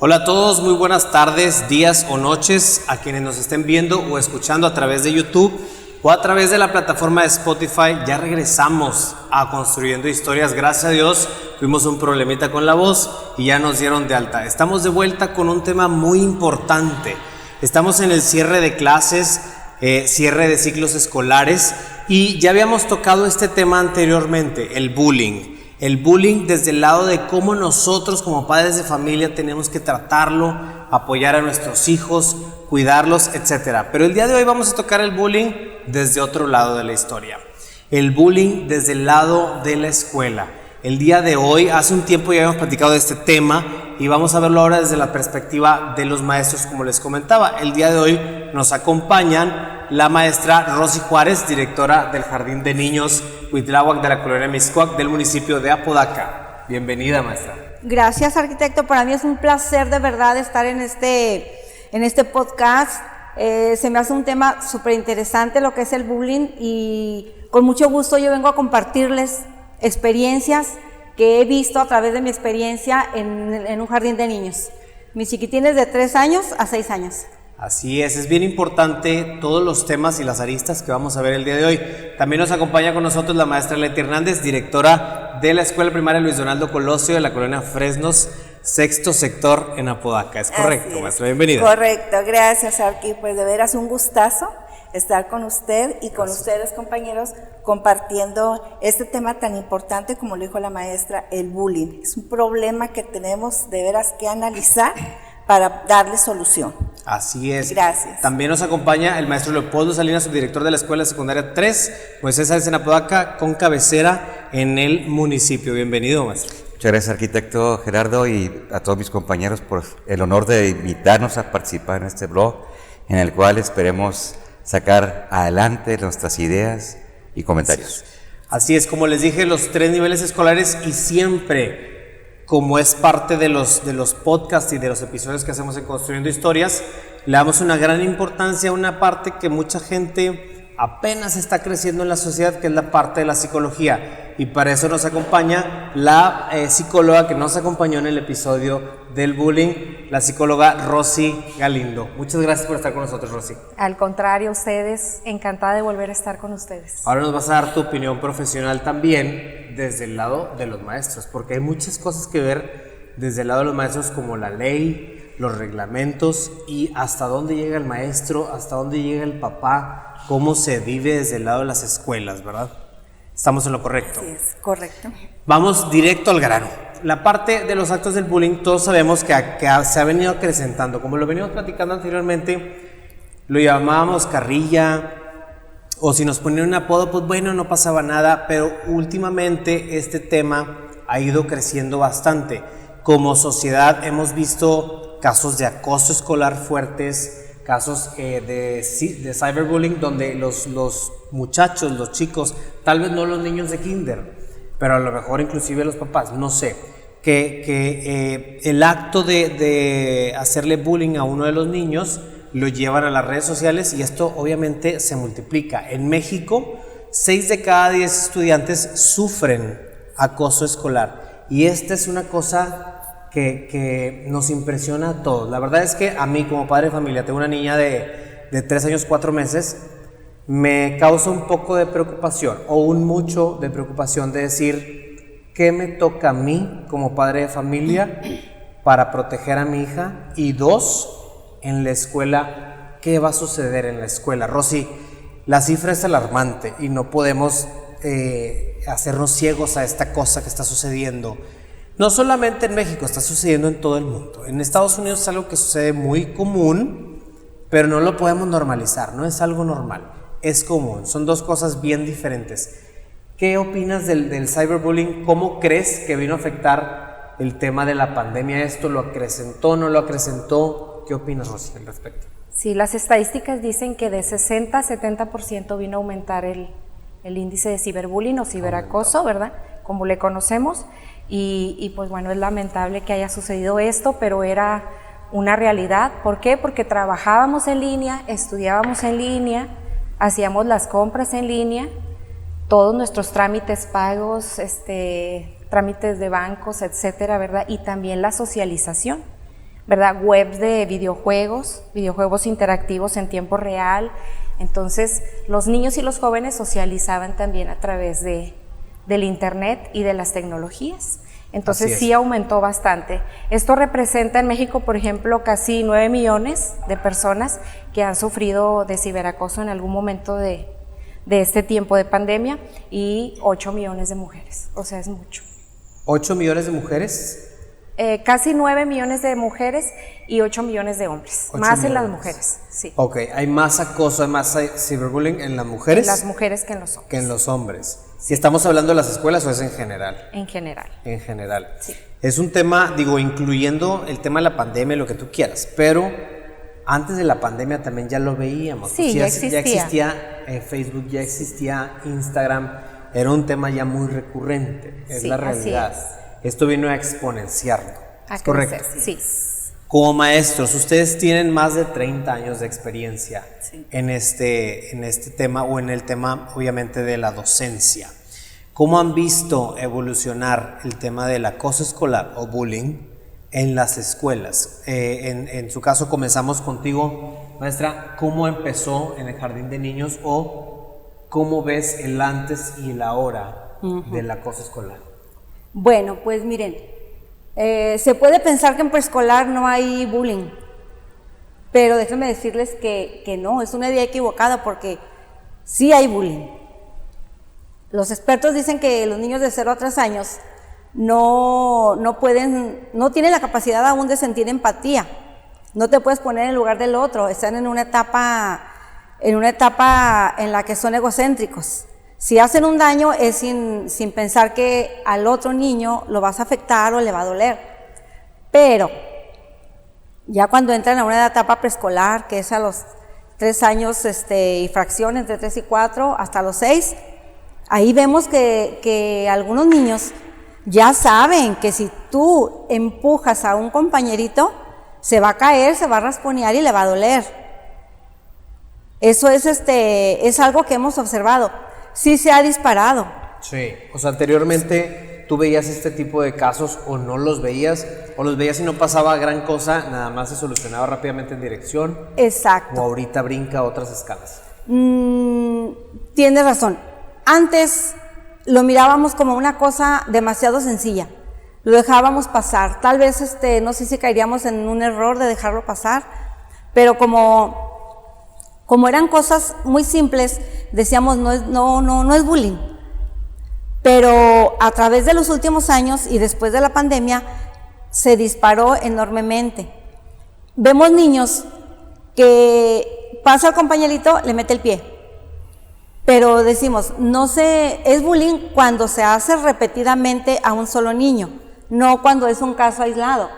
Hola a todos, muy buenas tardes, días o noches a quienes nos estén viendo o escuchando a través de YouTube o a través de la plataforma de Spotify. Ya regresamos a Construyendo Historias, gracias a Dios. Tuvimos un problemita con la voz y ya nos dieron de alta. Estamos de vuelta con un tema muy importante. Estamos en el cierre de clases, cierre de ciclos escolares y ya habíamos tocado este tema anteriormente, el bullying. El bullying desde el lado de cómo nosotros como padres de familia tenemos que tratarlo, apoyar a nuestros hijos, cuidarlos, etc. Pero el día de hoy vamos a tocar el bullying desde otro lado de la historia. El bullying desde el lado de la escuela. El día de hoy, hace un tiempo ya habíamos platicado de este tema y vamos a verlo ahora desde la perspectiva de los maestros, como les comentaba. El día de hoy nos acompañan la maestra Rosy Juárez, directora del Jardín de Niños Huitláhuac de la colonia Mixcoac del municipio de Apodaca. Bienvenida, maestra. Gracias, arquitecto. Para mí es un placer de verdad estar en este podcast. Se me hace un tema súper interesante lo que es el bullying y con mucho gusto yo vengo a compartirles experiencias que he visto a través de mi experiencia en un jardín de niños. Mis chiquitines de 3 años a 6 años. Así es bien importante todos los temas y las aristas que vamos a ver el día de hoy. También nos acompaña con nosotros la maestra Leti Hernández, directora de la Escuela Primaria Luis Donaldo Colosio de la colonia Fresnos, sexto sector en Apodaca. ¿Es correcto, maestra? Bienvenida. Correcto, gracias, Arqui. Pues de veras un gustazo estar con usted y con ustedes, compañeros, compartiendo este tema tan importante como lo dijo la maestra, el bullying. Es un problema que tenemos de veras que analizar para darle solución. Así es. Gracias. También nos acompaña el maestro Leopoldo Salinas, subdirector de la Escuela Secundaria 3, Moisés Sáenz en Apodaca, con cabecera en el municipio. Bienvenido, maestro. Muchas gracias, arquitecto Gerardo, y a todos mis compañeros por el honor de invitarnos a participar en este blog, en el cual esperemos sacar adelante nuestras ideas y comentarios. Así es, como les dije, los 3 niveles escolares y siempre, como es parte de los podcasts y de los episodios que hacemos en Construyendo Historias, le damos una gran importancia a una parte que mucha gente apenas está creciendo en la sociedad, que es la parte de la psicología. Y para eso nos acompaña la psicóloga que nos acompañó en el episodio del bullying, la psicóloga Rosy Galindo. Muchas gracias por estar con nosotros, Rosy. Al contrario, ustedes, encantada de volver a estar con ustedes. Ahora nos vas a dar tu opinión profesional también desde el lado de los maestros, porque hay muchas cosas que ver desde el lado de los maestros, como la ley, los reglamentos y hasta dónde llega el maestro, hasta dónde llega el papá, cómo se vive desde el lado de las escuelas, ¿verdad? Estamos en lo correcto. Sí, es correcto. Vamos directo al grano. La parte de los actos del bullying, todos sabemos que se ha venido acrecentando. Como lo venimos platicando anteriormente, lo llamábamos carrilla, o si nos ponían un apodo, pues bueno, no pasaba nada, pero últimamente este tema ha ido creciendo bastante. Como sociedad hemos visto casos de acoso escolar fuertes, casos de cyberbullying, donde los muchachos, los chicos, tal vez no los niños de kinder, pero a lo mejor inclusive los papás, no sé, que el acto de hacerle bullying a uno de los niños lo llevan a las redes sociales y esto obviamente se multiplica. En México, 6 de cada 10 estudiantes sufren acoso escolar y esta es una cosa que nos impresiona a todos. La verdad es que a mí como padre de familia, tengo una niña de 3 años 4 meses, me causa un poco de preocupación o un mucho de preocupación de decir ¿qué me toca a mí como padre de familia para proteger a mi hija? Y 2, en la escuela, ¿qué va a suceder en la escuela? Rosy, la cifra es alarmante y no podemos hacernos ciegos a esta cosa que está sucediendo. No solamente en México, está sucediendo en todo el mundo. En Estados Unidos es algo que sucede muy común, pero no lo podemos normalizar, no es algo normal, es común, son 2 cosas bien diferentes. ¿Qué opinas del cyberbullying? ¿Cómo crees que vino a afectar el tema de la pandemia? ¿Esto lo acrecentó, no lo acrecentó? ¿Qué opinas, Rosy, al respecto? Sí, las estadísticas dicen que de 60 a 70% vino a aumentar el índice de ciberbullying o ciberacoso, ¿verdad? Como le conocemos. Y pues bueno, es lamentable que haya sucedido esto, pero era una realidad. ¿Por qué? Porque trabajábamos en línea, estudiábamos en línea, hacíamos las compras en línea, todos nuestros trámites pagos, trámites de bancos, etcétera, ¿verdad? Y también la socialización. ¿verdad? Webs de videojuegos interactivos en tiempo real. Entonces, los niños y los jóvenes socializaban también a través del internet y de las tecnologías. Entonces sí aumentó bastante. Esto representa en México, por ejemplo, casi 9 millones de personas que han sufrido de ciberacoso en algún momento de este tiempo de pandemia, y 8 millones de mujeres, o sea, es mucho. ¿8 millones de mujeres? Casi 9 millones de mujeres y 8 millones de hombres, más en las mujeres, sí. Ok, hay más acoso, hay más ciberbullying en las mujeres. En las mujeres que en los hombres. Que en los hombres. ¿Si estamos hablando de las escuelas o es en general? En general. En general. Sí. Es un tema, digo, incluyendo el tema de la pandemia, lo que tú quieras, pero antes de la pandemia también ya lo veíamos. Sí, ya existía. Ya existía Facebook, ya existía Instagram, era un tema ya muy recurrente, es Sí, la realidad. así Esto vino a exponenciarlo. ¿Es correcto? Sí. Como maestros, ustedes tienen más de 30 años de experiencia Sí. en este tema, o en el tema obviamente de la docencia. ¿Cómo han visto evolucionar el tema del acoso escolar o bullying en las escuelas? En su caso comenzamos contigo, maestra. ¿Cómo empezó en el jardín de niños, o cómo ves el antes y el ahora del acoso escolar? Bueno, pues miren, se puede pensar que en preescolar no hay bullying, pero déjenme decirles que no, es una idea equivocada, porque sí hay bullying. Los expertos dicen que los niños de 0 a 3 años no tienen la capacidad aún de sentir empatía. No te puedes poner en el lugar del otro, están en una etapa en la que son egocéntricos. Si hacen un daño es sin pensar que al otro niño lo vas a afectar o le va a doler. Pero ya cuando entran a una etapa preescolar, que es a los 3 años y fracción, entre 3 y 4, hasta los 6, ahí vemos que algunos niños ya saben que si tú empujas a un compañerito, se va a caer, se va a rasponear y le va a doler. Eso es algo que hemos observado. Sí se ha disparado. Sí, o sea, anteriormente tú veías este tipo de casos, o no los veías, o los veías y no pasaba gran cosa, nada más se solucionaba rápidamente en dirección. Exacto. O ahorita brinca a otras escalas. Tienes razón. Antes lo mirábamos como una cosa demasiado sencilla. Lo dejábamos pasar. Tal vez no sé si caeríamos en un error de dejarlo pasar, pero como eran cosas muy simples, decíamos no es bullying. Pero a través de los últimos años y después de la pandemia se disparó enormemente. Vemos niños que pasa el compañerito, le mete el pie. Pero decimos, es bullying cuando se hace repetidamente a un solo niño, no cuando es un caso aislado.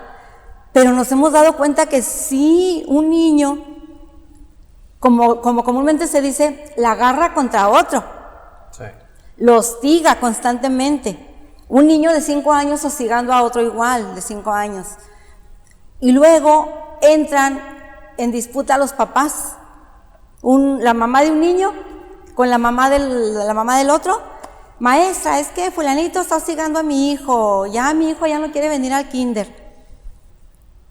Pero nos hemos dado cuenta que sí, un niño, como comúnmente se dice, la agarra contra otro. Sí. Lo hostiga constantemente. Un niño de 5 años hostigando a otro igual, de 5 años. Y luego entran en disputa los papás. La mamá de un niño con la mamá del otro. Maestra, es que fulanito está hostigando a mi hijo ya no quiere venir al kinder.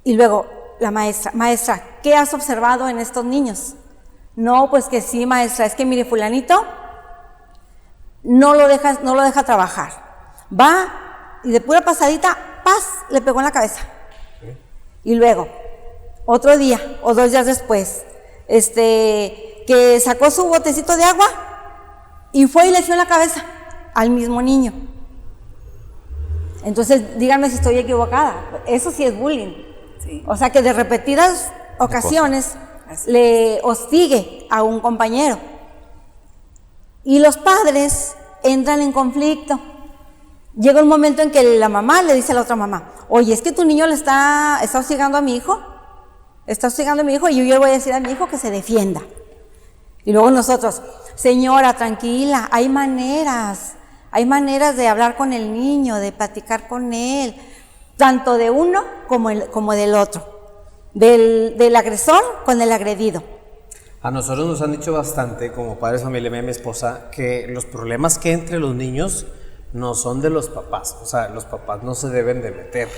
Y luego la maestra, ¿qué has observado en estos niños? No, pues que sí, maestra, es que mire, fulanito no lo deja trabajar. Va y de pura pasadita, ¡paz!, le pegó en la cabeza. Y luego, otro día o 2 días después, que sacó su botecito de agua y fue y le echó en la cabeza al mismo niño. Entonces, díganme si estoy equivocada. Eso sí es bullying. Sí. O sea, que de repetidas ocasiones le hostigue a un compañero. Y los padres entran en conflicto. Llega un momento en que la mamá le dice a la otra mamá, oye, es que tu niño le está hostigando a mi hijo. Está hostigando a mi hijo y yo le voy a decir a mi hijo que se defienda. Y luego nosotros, señora, tranquila, hay maneras de hablar con el niño, de platicar con él, tanto de uno como del otro, del agresor con el agredido. A nosotros nos han dicho bastante, como padres de familia, mi esposa, que los problemas que hay entre los niños no son de los papás, o sea, los papás no se deben de meter.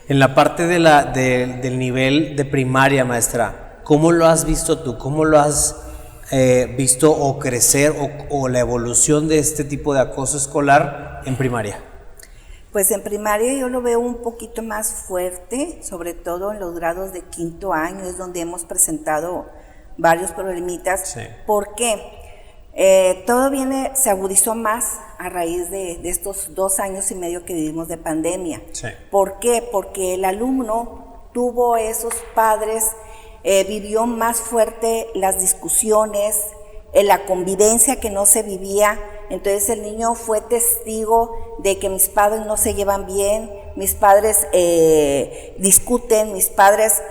En la parte del nivel de primaria, maestra, ¿cómo lo has visto tú? ¿Cómo lo has visto o crecer o la evolución de este tipo de acoso escolar en primaria? Pues en primaria yo lo veo un poquito más fuerte, sobre todo en los grados de 5º año, es donde hemos presentado varios problemitas. Sí. ¿Por qué? Todo se agudizó más a raíz de estos 2 años y medio que vivimos de pandemia. Sí. ¿Por qué? Porque el alumno tuvo esos padres, vivió más fuerte las discusiones, la convivencia que no se vivía. Entonces el niño fue testigo de que mis padres no se llevan bien, mis padres discuten, mis padres,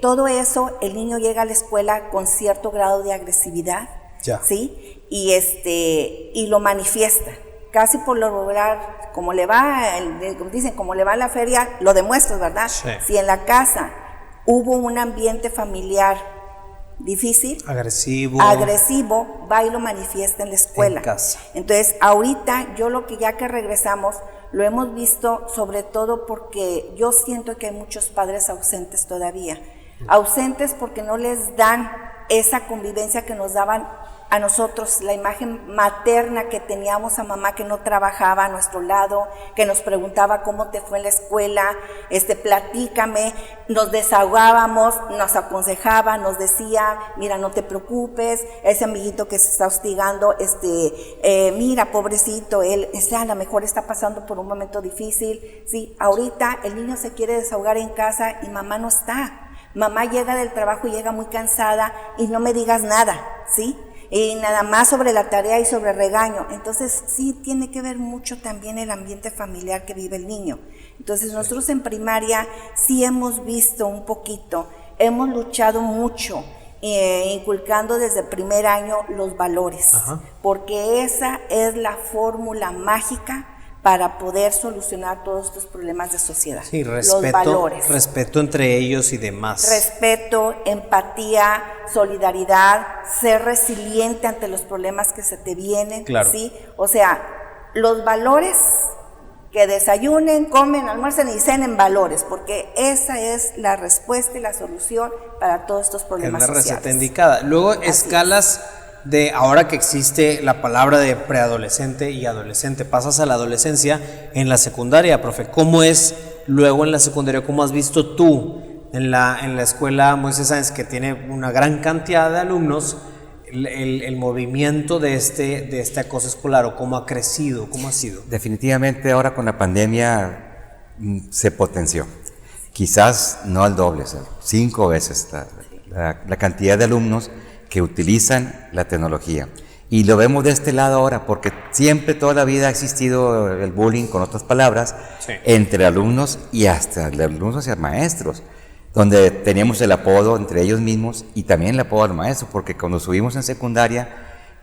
todo eso, el niño llega a la escuela con cierto grado de agresividad, ya. ¿sí? Y lo manifiesta. Casi por lo regular, como le va, como dicen, como le va a la feria, lo demuestras, ¿verdad? Sí. Si en la casa hubo un ambiente familiar difícil, agresivo, va y lo manifiesta en la escuela. En casa. Entonces, ahorita yo lo que ya que regresamos, lo hemos visto sobre todo porque yo siento que hay muchos padres ausentes todavía. Ausentes porque no les dan esa convivencia que nos daban a nosotros, la imagen materna que teníamos a mamá que no trabajaba a nuestro lado, que nos preguntaba cómo te fue en la escuela, platícame, nos desahogábamos, nos aconsejaba, nos decía, mira, no te preocupes, ese amiguito que se está hostigando, mira, pobrecito, él, a lo mejor está pasando por un momento difícil, sí, ahorita el niño se quiere desahogar en casa y mamá no está. Mamá llega del trabajo y llega muy cansada y no me digas nada, ¿sí? Y nada más sobre la tarea y sobre regaño. Entonces sí tiene que ver mucho también el ambiente familiar que vive el niño. Entonces nosotros en primaria sí hemos visto un poquito, hemos luchado mucho, inculcando desde el primer año los valores. Ajá. Porque esa es la fórmula mágica para poder solucionar todos estos problemas de sociedad. Sí, los valores. Respeto entre ellos y demás. Respeto, empatía, solidaridad, ser resiliente ante los problemas que se te vienen. Claro. ¿Sí? O sea, los valores que desayunen, comen, almuercen y cenen valores, porque esa es la respuesta y la solución para todos estos problemas sociales. Es la receta indicada. Luego, así escalas de ahora que existe la palabra de preadolescente y adolescente, pasas a la adolescencia en la secundaria, profe. ¿Cómo es luego en la secundaria? ¿Cómo has visto tú en la escuela Moisés Sáenz, que tiene una gran cantidad de alumnos, el movimiento de este acoso escolar, o cómo ha crecido, cómo ha sido? Definitivamente ahora con la pandemia se potenció. Quizás no al doble, o sea, 5 veces la cantidad de alumnos que utilizan la tecnología. Y lo vemos de este lado ahora, porque siempre, toda la vida ha existido el bullying, con otras palabras, sí, entre alumnos y hasta alumnos hacia maestros, donde teníamos el apodo entre ellos mismos y también el apodo al maestro, porque cuando subimos en secundaria,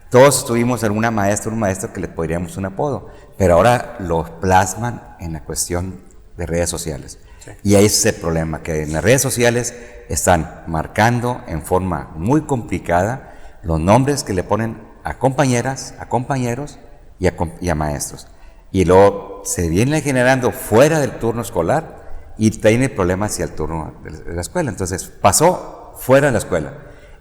todos tuvimos alguna maestra, un maestro que le podríamos un apodo, pero ahora lo plasman en la cuestión de redes sociales. Sí. Y ahí es el problema, que en las redes sociales están marcando en forma muy complicada los nombres que le ponen a compañeras, a compañeros y a maestros. Y luego se viene generando fuera del turno escolar y traen el problema hacia el turno de la escuela. Entonces pasó fuera de la escuela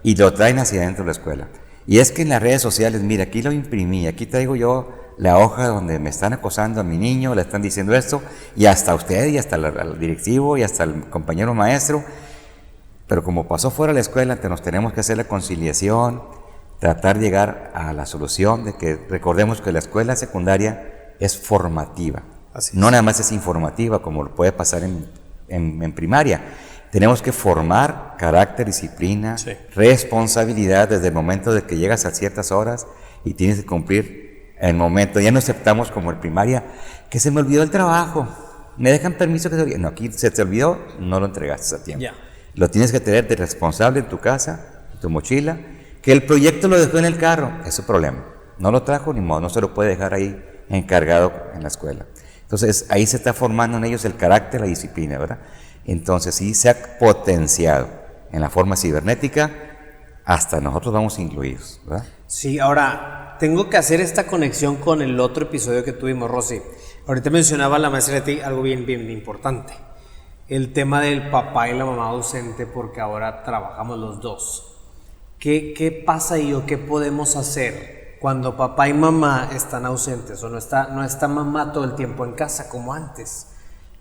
y lo traen hacia dentro de la escuela. Y es que en las redes sociales, mira, aquí lo imprimí, aquí traigo yo la hoja donde me están acosando a mi niño, le están diciendo esto, y hasta usted, y hasta el directivo, y hasta el compañero maestro. Pero como pasó fuera de la escuela, entonces nos tenemos que hacer la conciliación, tratar de llegar a la solución de que recordemos que la escuela secundaria es formativa. No nada más es informativa, como lo puede pasar en primaria. Tenemos que formar carácter, disciplina, sí, responsabilidad desde el momento de que llegas a ciertas horas y tienes que cumplir el momento. Ya no aceptamos como en primaria, que se me olvidó el trabajo, me dejan permiso que se olvide. No, aquí se te olvidó, no lo entregaste a tiempo. Yeah. Lo tienes que tener de responsable en tu casa, en tu mochila, que el proyecto lo dejó en el carro, es su problema. No lo trajo, ni modo, no se lo puede dejar ahí encargado en la escuela. Entonces ahí se está formando en ellos el carácter, la disciplina, ¿verdad? Entonces sí se ha potenciado en la forma cibernética, hasta nosotros vamos incluidos, ¿verdad? Sí, ahora tengo que hacer esta conexión con el otro episodio que tuvimos, Rosy. Ahorita mencionaba la maestra Leti algo bien importante. el tema del papá y la mamá ausente porque ahora trabajamos los dos. ¿Qué pasa ahí o qué podemos hacer cuando papá y mamá están ausentes o no está mamá todo el tiempo en casa como antes?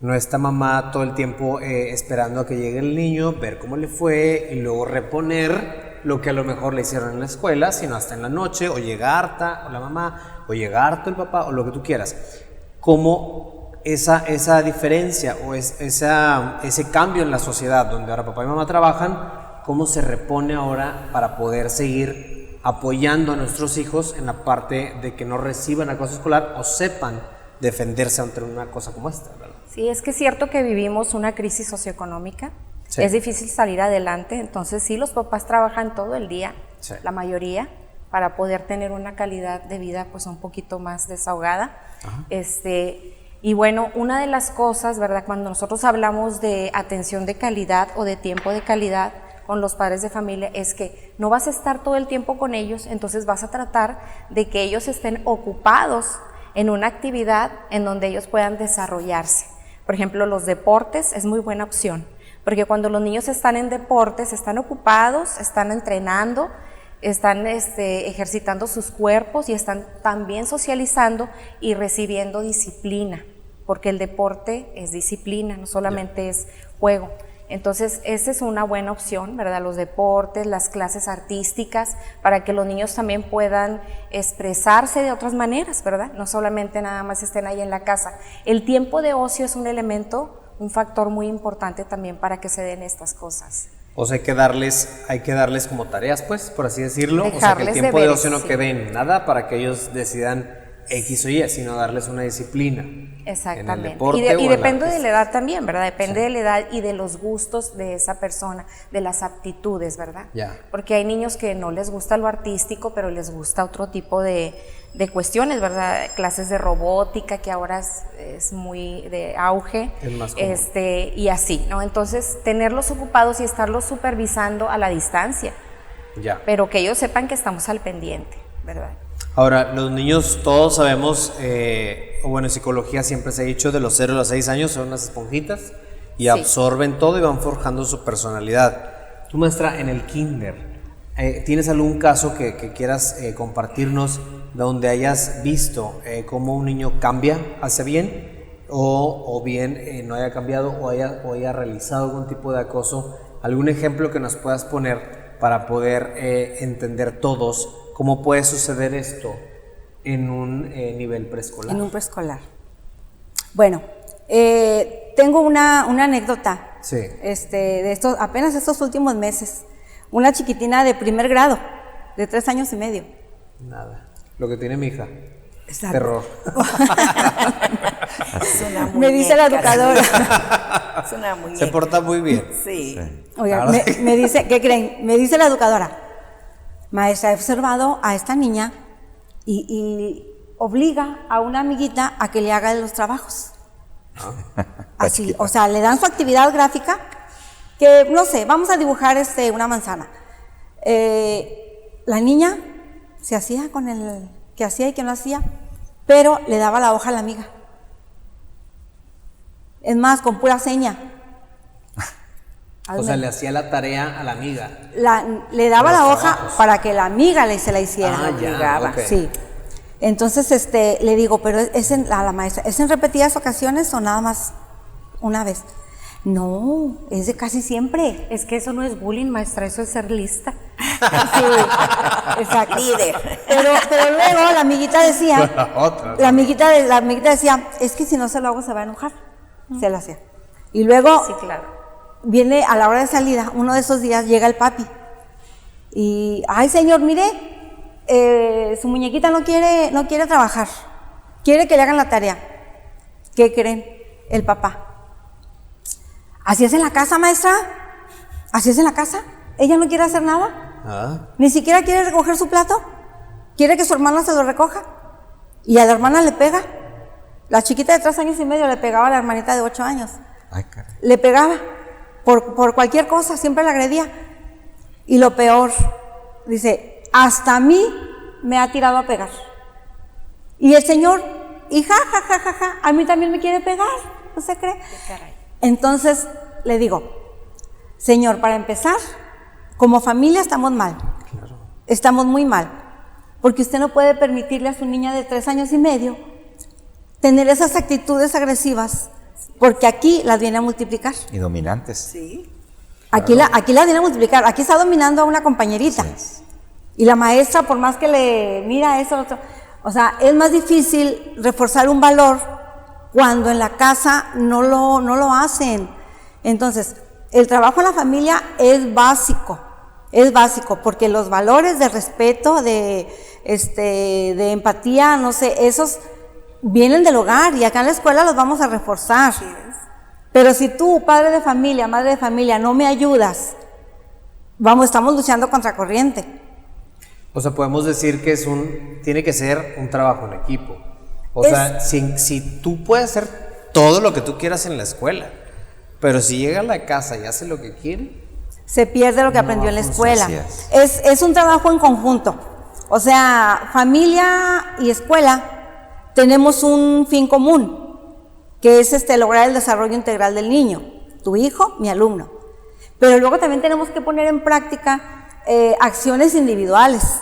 No está mamá todo el tiempo esperando a que llegue el niño, ver cómo le fue y luego reponer lo que a lo mejor le hicieron en la escuela, sino hasta en la noche, o llega harta o la mamá, o llega harto el papá, o lo que tú quieras. ¿Cómo esa diferencia o ese cambio en la sociedad donde ahora papá y mamá trabajan, cómo se repone ahora para poder seguir apoyando a nuestros hijos en la parte de que no reciban acoso escolar o sepan defenderse ante una cosa como esta, ¿verdad? Sí, es que es cierto que vivimos una crisis socioeconómica, Sí. es difícil salir adelante, entonces sí, los papás trabajan todo el día, Sí. la mayoría, para poder tener una calidad de vida pues un poquito más desahogada. Y bueno, una de las cosas, ¿verdad? Cuando nosotros hablamos de atención de calidad o de tiempo de calidad con los padres de familia, es que no vas a estar todo el tiempo con ellos, entonces vas a tratar de que ellos estén ocupados en una actividad en donde ellos puedan desarrollarse. Por ejemplo, los deportes es muy buena opción, porque cuando los niños están en deportes, están ocupados, están entrenando, están ejercitando sus cuerpos y están también socializando y recibiendo disciplina, porque el deporte es disciplina, no solamente es juego. Entonces, esa es una buena opción, ¿verdad? Los deportes, las clases artísticas, para que los niños también puedan expresarse de otras maneras, ¿verdad? No solamente nada más estén ahí en la casa. El tiempo de ocio es un elemento, un factor muy importante también para que se den estas cosas. O sea, hay que darles como tareas, pues, por así decirlo. O sea, que el Dejarles tiempo de deberes, ocio no sí. quede en nada para que ellos decidan X o Y, sino darles una disciplina. Exactamente. En el deporte Y o en depende la de la edad también, ¿verdad? Depende de la edad y de los gustos de esa persona, de las aptitudes, ¿verdad? Ya. Porque hay niños que no les gusta lo artístico, pero les gusta otro tipo de cuestiones, ¿verdad? Clases de robótica, que ahora es muy de auge. Es más común. Y así, ¿no? Entonces, tenerlos ocupados y estarlos supervisando a la distancia, Ya. pero que ellos sepan que estamos al pendiente, ¿verdad? Ahora, los niños, todos sabemos, o bueno, en psicología siempre se ha dicho, de los 0 a los 6 años son unas esponjitas y Sí. absorben todo y van forjando su personalidad. Tú, maestra, en el kinder, ¿tienes algún caso que quieras compartirnos donde hayas visto cómo un niño cambia hacia bien o bien no haya cambiado o haya realizado algún tipo de acoso? ¿Algún ejemplo que nos puedas poner para poder entender todos cómo puede suceder esto en un nivel preescolar? En un preescolar. Bueno, tengo una anécdota. Sí. De apenas estos últimos meses. Una chiquitina de primer grado, de 3 años y medio. Nada. Lo que tiene mi hija. Exacto. Terror. Es una Me dice la muñeca, educadora. sí. Es una muñeca. Se porta muy bien. Sí. Oiga, Claro. me dice, ¿qué creen? Me dice la educadora, maestra, he observado a esta niña y obliga a una amiguita a que le haga los trabajos. Así, o sea, le dan su actividad gráfica, que no sé, vamos a dibujar una manzana. La niña se hacía con el que hacía y que no hacía, pero le daba la hoja a la amiga. Es más, con pura seña. O sea, le hacía la tarea a la amiga. Le daba Los la hoja trabajos. para que la amiga se la hiciera. Ah, ya, obligaba. ok. Sí. Entonces, le digo, pero a la maestra, ¿es en repetidas ocasiones o nada más una vez? No, es de casi siempre. Es que eso no es bullying, maestra, eso es ser lista. Sí, exacto. Líder. Pero luego la amiguita decía, Otra. la amiguita decía, es que si no se lo hago se va a enojar. Se lo hacía. Y luego Sí, claro. viene a la hora de salida, uno de esos días llega el papi. Y, ay señor, mire, su muñequita no quiere trabajar. Quiere que le hagan la tarea. ¿Qué creen? El papá. ¿Así es en la casa, maestra? ¿Así es en la casa? ¿Ella no quiere hacer nada? Ah, ¿Ni siquiera quiere recoger su plato? ¿Quiere que su hermana se lo recoja? Y a la hermana le pega. La chiquita de 3 años y medio le pegaba a la hermanita de 8 años. Ay, caray. Le pegaba por cualquier cosa, siempre la agredía. Y lo peor, dice, hasta a mí me ha tirado a pegar. Y el señor, y ja, a mí también me quiere pegar, ¿no se cree? Entonces le digo, señor, para empezar, como familia estamos mal. Claro. Estamos muy mal. Porque usted no puede permitirle a su niña de 3 años y medio tener esas actitudes agresivas, porque aquí las viene a multiplicar. Y dominantes. Sí. Aquí la viene a multiplicar. Aquí está dominando a una compañerita. Sí. Y la maestra, por más que le mira eso, otro, o sea, es más difícil reforzar un valor cuando en la casa no lo hacen. Entonces, el trabajo en la familia es básico, porque los valores de respeto, de empatía, no sé, esos vienen del hogar y acá en la escuela los vamos a reforzar. Sí. Pero si tú, padre de familia, madre de familia, no me ayudas, estamos luchando contra corriente. O sea, podemos decir que tiene que ser un trabajo en equipo. O sea, si tú puedes hacer todo lo que tú quieras en la escuela, pero si llega a la casa y hace lo que quiere, se pierde lo que aprendió en la escuela. Es un trabajo en conjunto. O sea, familia y escuela tenemos un fin común, que es lograr el desarrollo integral del niño, tu hijo, mi alumno. Pero luego también tenemos que poner en práctica acciones individuales.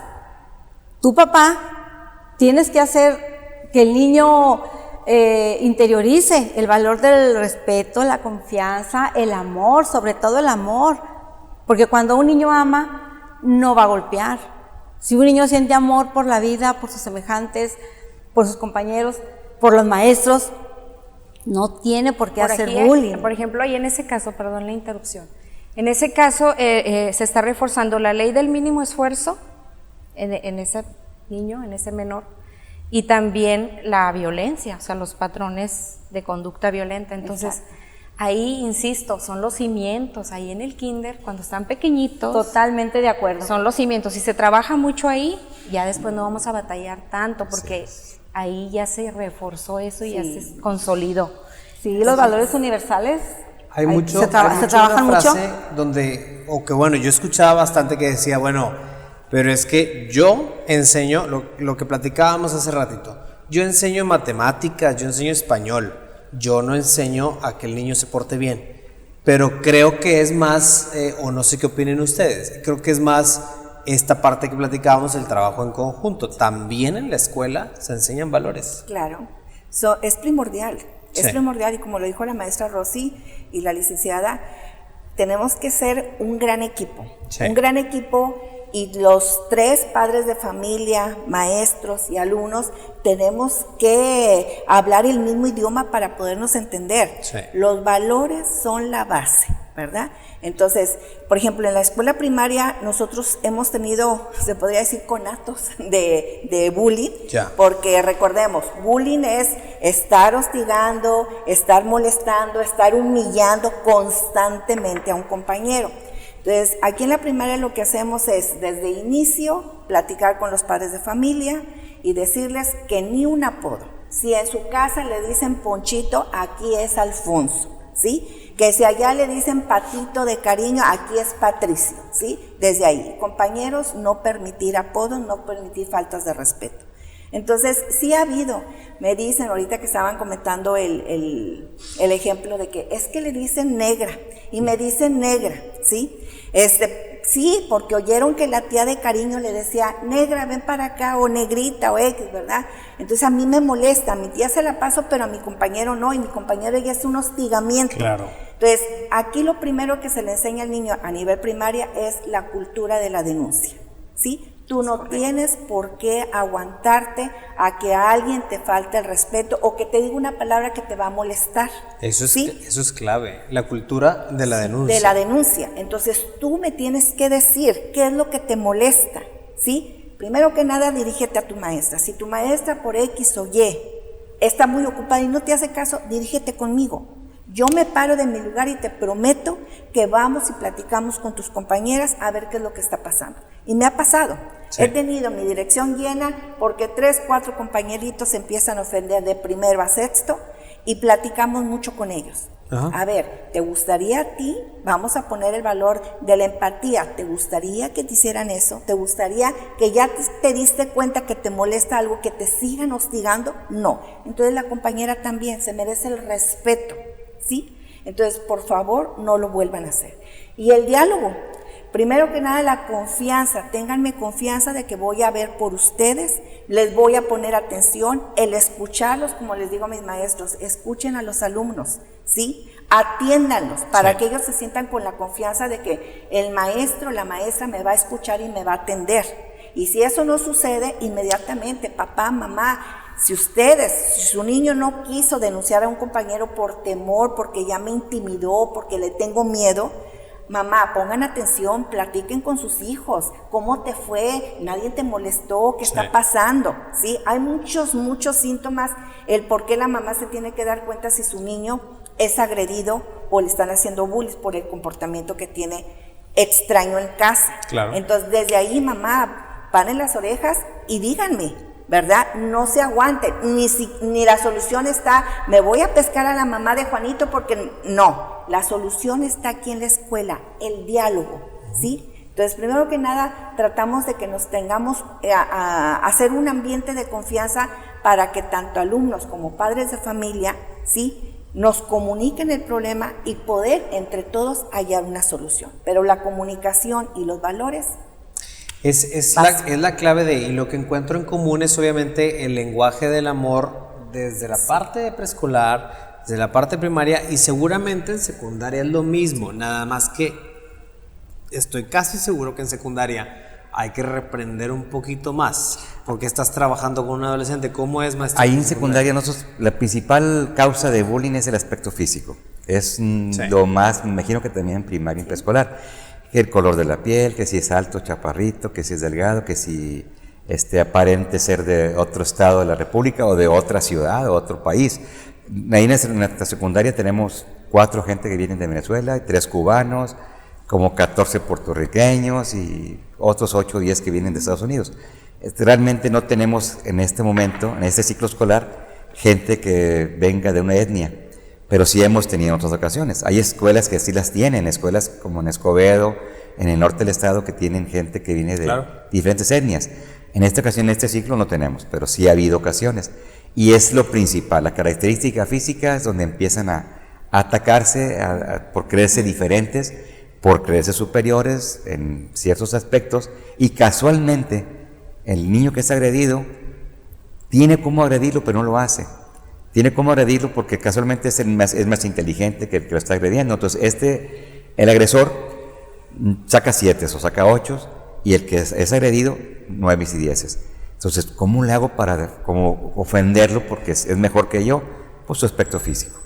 Tu papá tienes que hacer que el niño interiorice el valor del respeto, la confianza, el amor, sobre todo el amor, porque cuando un niño ama no va a golpear. Si un niño siente amor por la vida, por sus semejantes, por sus compañeros, por los maestros, no tiene por qué hacer bullying. Por ejemplo, ahí en ese caso, perdón la interrupción, en ese caso se está reforzando la ley del mínimo esfuerzo en ese niño, en ese menor, y también la violencia, o sea, los patrones de conducta violenta. Entonces, exacto, ahí, insisto, son los cimientos, ahí en el kinder, cuando están pequeñitos. Totalmente de acuerdo. Son los cimientos. Si se trabaja mucho ahí, ya después no vamos a batallar tanto, porque sí, ahí ya se reforzó eso y sí, ya se consolidó. Sí, los valores universales. Hay mucho, se trabajan mucho. Donde, o que bueno, yo escuchaba bastante que decía, bueno, pero es que yo enseño, lo que platicábamos hace ratito, yo enseño matemáticas, yo enseño español, yo no enseño a que el niño se porte bien, pero creo que es más, o no sé qué opinen ustedes, creo que es más esta parte que platicábamos, el trabajo en conjunto. También en la escuela se enseñan valores. Claro, es primordial, es primordial, y como lo dijo la maestra Rosy y la licenciada, tenemos que ser un gran equipo, un gran equipo. Y los 3 padres de familia, maestros y alumnos, tenemos que hablar el mismo idioma para podernos entender. Sí. Los valores son la base, ¿verdad? Entonces, por ejemplo, en la escuela primaria nosotros hemos tenido, se podría decir, conatos de bullying, porque recordemos, bullying es estar hostigando, estar molestando, estar humillando constantemente a un compañero. Entonces, aquí en la primaria lo que hacemos es, desde inicio, platicar con los padres de familia y decirles que ni un apodo. Si en su casa le dicen Ponchito, aquí es Alfonso, ¿sí? Que si allá le dicen Patito de cariño, aquí es Patricio, ¿sí? Desde ahí, compañeros, no permitir apodos, no permitir faltas de respeto. Entonces, sí ha habido, me dicen ahorita que estaban comentando el ejemplo de que es que le dicen negra, y me dicen negra, ¿sí? Sí, porque oyeron que la tía de cariño le decía, negra, ven para acá, o negrita, o X, ¿verdad? Entonces a mí me molesta, a mi tía se la paso, pero a mi compañero no, y mi compañero ya es un hostigamiento. Claro. Entonces, aquí lo primero que se le enseña al niño a nivel primaria es la cultura de la denuncia, ¿sí? Tú no tienes por qué aguantarte a que a alguien te falte el respeto o que te diga una palabra que te va a molestar. Eso es, ¿sí? Eso es clave, la cultura de la denuncia. De la denuncia. Entonces tú me tienes que decir qué es lo que te molesta, ¿sí? Primero que nada, dirígete a tu maestra. Si tu maestra por X o Y está muy ocupada y no te hace caso, dirígete conmigo. Yo me paro de mi lugar y te prometo que vamos y platicamos con tus compañeras a ver qué es lo que está pasando. Y me ha pasado. Sí. He tenido mi dirección llena porque 3, 4 compañeritos empiezan a ofender de primero a sexto y platicamos mucho con ellos. Ajá. A ver, ¿te gustaría a ti? Vamos a poner el valor de la empatía. ¿Te gustaría que te hicieran eso? ¿Te gustaría que ya te diste cuenta que te molesta algo, que te sigan hostigando? No. Entonces la compañera también se merece el respeto, ¿sí? Entonces, por favor, no lo vuelvan a hacer. Y el diálogo, primero que nada, la confianza. Ténganme confianza de que voy a ver por ustedes, les voy a poner atención, el escucharlos, como les digo a mis maestros, escuchen a los alumnos, ¿sí? Atiéndanlos para que ellos se sientan con la confianza de que el maestro, la maestra me va a escuchar y me va a atender. Y si eso no sucede, inmediatamente, papá, mamá, si su niño no quiso denunciar a un compañero por temor, porque ya me intimidó, porque le tengo miedo, mamá, pongan atención, platiquen con sus hijos, ¿cómo te fue? ¿Nadie te molestó? ¿Qué está pasando? ¿Sí? Hay muchos síntomas, el por qué la mamá se tiene que dar cuenta si su niño es agredido o le están haciendo bullying por el comportamiento que tiene extraño en casa. Claro. Entonces, desde ahí, mamá, paren las orejas y díganme, ¿verdad? No se aguanten, ni la solución está, me voy a pescar a la mamá de Juanito porque no, la solución está aquí en la escuela, el diálogo, ¿sí? Entonces, primero que nada, tratamos de que nos tengamos a hacer un ambiente de confianza para que tanto alumnos como padres de familia, ¿sí?, nos comuniquen el problema y poder entre todos hallar una solución. Pero la comunicación y los valores es la clave y lo que encuentro en común es obviamente el lenguaje del amor desde la parte de preescolar, desde la parte primaria, y seguramente en secundaria es lo mismo, nada más que estoy casi seguro que en secundaria hay que reprender un poquito más, porque estás trabajando con un adolescente. ¿Cómo es, maestro? Ahí en secundaria la principal causa de bullying es el aspecto físico. Es lo más, me imagino que también en primaria y en preescolar. El color de la piel, que si es alto, chaparrito, que si es delgado, que si aparente ser de otro estado de la República o de otra ciudad o otro país. Ahí en nuestra secundaria tenemos 4 gente que vienen de Venezuela, 3 cubanos, como 14 puertorriqueños y otros 8 o 10 que vienen de Estados Unidos. Realmente no tenemos en este momento, en este ciclo escolar, gente que venga de una etnia, pero sí hemos tenido en otras ocasiones. Hay escuelas que sí las tienen, escuelas como en Escobedo, en el norte del estado, que tienen gente que viene de diferentes etnias. En esta ocasión, en este ciclo no tenemos, pero sí ha habido ocasiones. Y es lo principal, la característica física es donde empiezan a atacarse por creerse diferentes, por creerse superiores en ciertos aspectos, y casualmente el niño que es agredido tiene cómo agredirlo, pero no lo hace. Tiene cómo agredirlo porque casualmente es más inteligente que el que lo está agrediendo. Entonces el agresor saca 7 o saca 8, y el que es agredido 9 y 10. Entonces, ¿cómo le hago para como ofenderlo porque es mejor que yo? Pues su aspecto físico.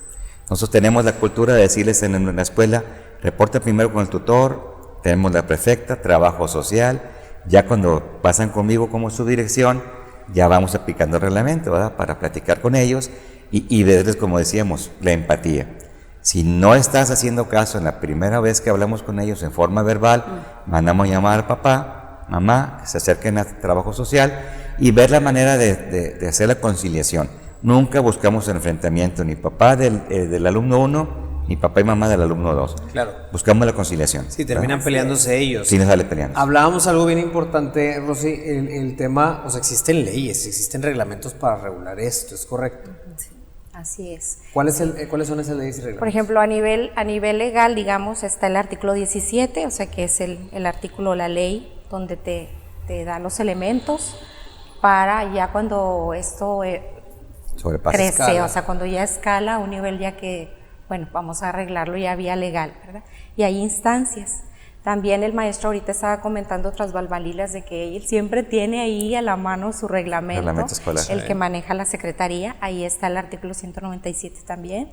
Nosotros tenemos la cultura de decirles en la escuela: reporta primero con el tutor, tenemos la prefecta, trabajo social, ya cuando pasan conmigo como su dirección, ya vamos aplicando el reglamento, ¿verdad?, para platicar con ellos y verles, como decíamos, la empatía. Si no estás haciendo caso en la primera vez que hablamos con ellos en forma verbal, mandamos llamar al papá, mamá, que se acerquen al trabajo social y ver la manera de hacer la conciliación. Nunca buscamos el enfrentamiento, ni papá del alumno 1, ni papá y mamá del alumno 2. Claro. Buscamos la conciliación. Sí, terminan peleándose ellos. Sí, nos sale peleando. Hablábamos algo bien importante, Rosy, el tema, o sea, existen leyes, existen reglamentos para regular esto, ¿es correcto? Sí, así es. ¿Cuáles son esas leyes y reglamentos? Por ejemplo, a nivel legal, digamos, está el artículo 17, o sea, que es el artículo, la ley, donde te da los elementos para ya cuando esto crece, escala. O sea, cuando ya escala a un nivel ya que, bueno, vamos a arreglarlo ya vía legal, ¿verdad? Y hay instancias. También el maestro ahorita estaba comentando otras balbalilas de que él siempre tiene ahí a la mano su reglamento escolar, el que maneja la secretaría. Ahí está el artículo 197 también.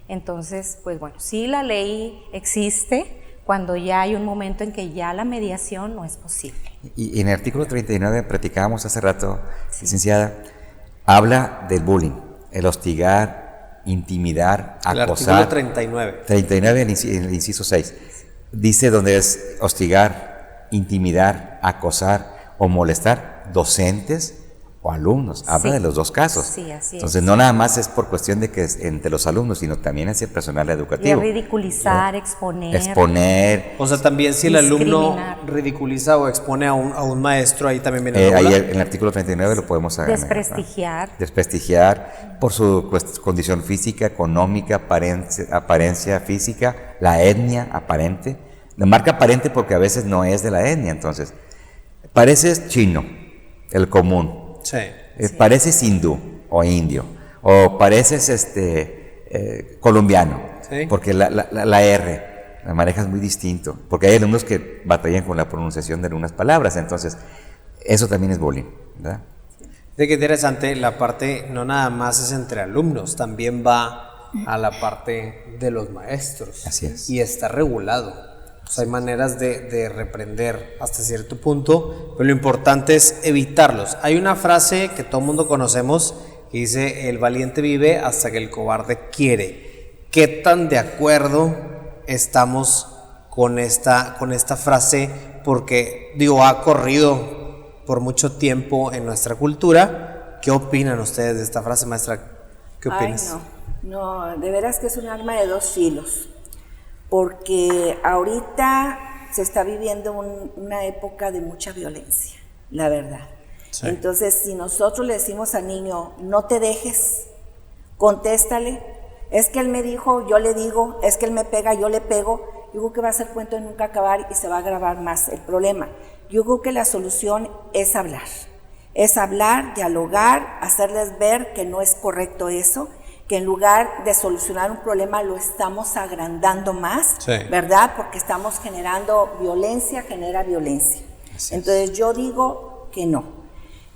Entonces, pues bueno, sí, la ley existe cuando ya hay un momento en que ya la mediación no es posible. Y en el artículo 39, platicábamos hace rato, licenciada, habla del bullying, el hostigar, intimidar, acosar. El artículo 39. 39, el inciso 6. Dice donde es hostigar, intimidar, acosar o molestar docentes o alumnos, habla Sí. de los dos casos. Sí, así es. Entonces no nada más es por cuestión de que es entre los alumnos, sino también hacia el personal De educativo. ridiculizar, exponer. Exponer, O sea, también si el alumno Discriminar. ridiculiza o expone a un maestro, ahí también viene la ahí bola. en el artículo 39 lo podemos agarrar, ¿no? Desprestigiar. Desprestigiar por su condición física, económica, apariencia física, la etnia aparente. La marca aparente porque a veces no es de la etnia, entonces, pareces chino, el común. Sí. Pareces hindú o indio, o pareces colombiano, Sí. porque la R la manejas muy distinto, porque hay alumnos que batallan con la pronunciación de algunas palabras, entonces eso también es bullying, ¿verdad? De qué interesante, la parte no nada más es entre alumnos, también va a la parte de los maestros. Así es. Y está regulado. O sea, hay maneras de reprender hasta cierto punto, pero lo importante es evitarlos. Hay una frase que todo el mundo conocemos que dice, el valiente vive hasta que el cobarde quiere. ¿Qué tan de acuerdo estamos con esta frase? Porque, digo, ha corrido por mucho tiempo en nuestra cultura. ¿Qué opinan ustedes de esta frase, maestra? ¿Qué opinas? Ay, no, de veras que es un arma de dos filos, porque ahorita se está viviendo una época de mucha violencia, la verdad. Sí. Entonces, si nosotros le decimos al niño, no te dejes, contéstale, es que él me dijo, yo le digo, es que él me pega, yo le pego, yo creo que va a ser cuento de nunca acabar y se va a agravar más el problema. Yo creo que la solución es hablar, dialogar, hacerles ver que no es correcto eso, que en lugar de solucionar un problema lo estamos agrandando más, Sí. ¿verdad? Porque estamos generando violencia, genera violencia. Entonces yo digo que no.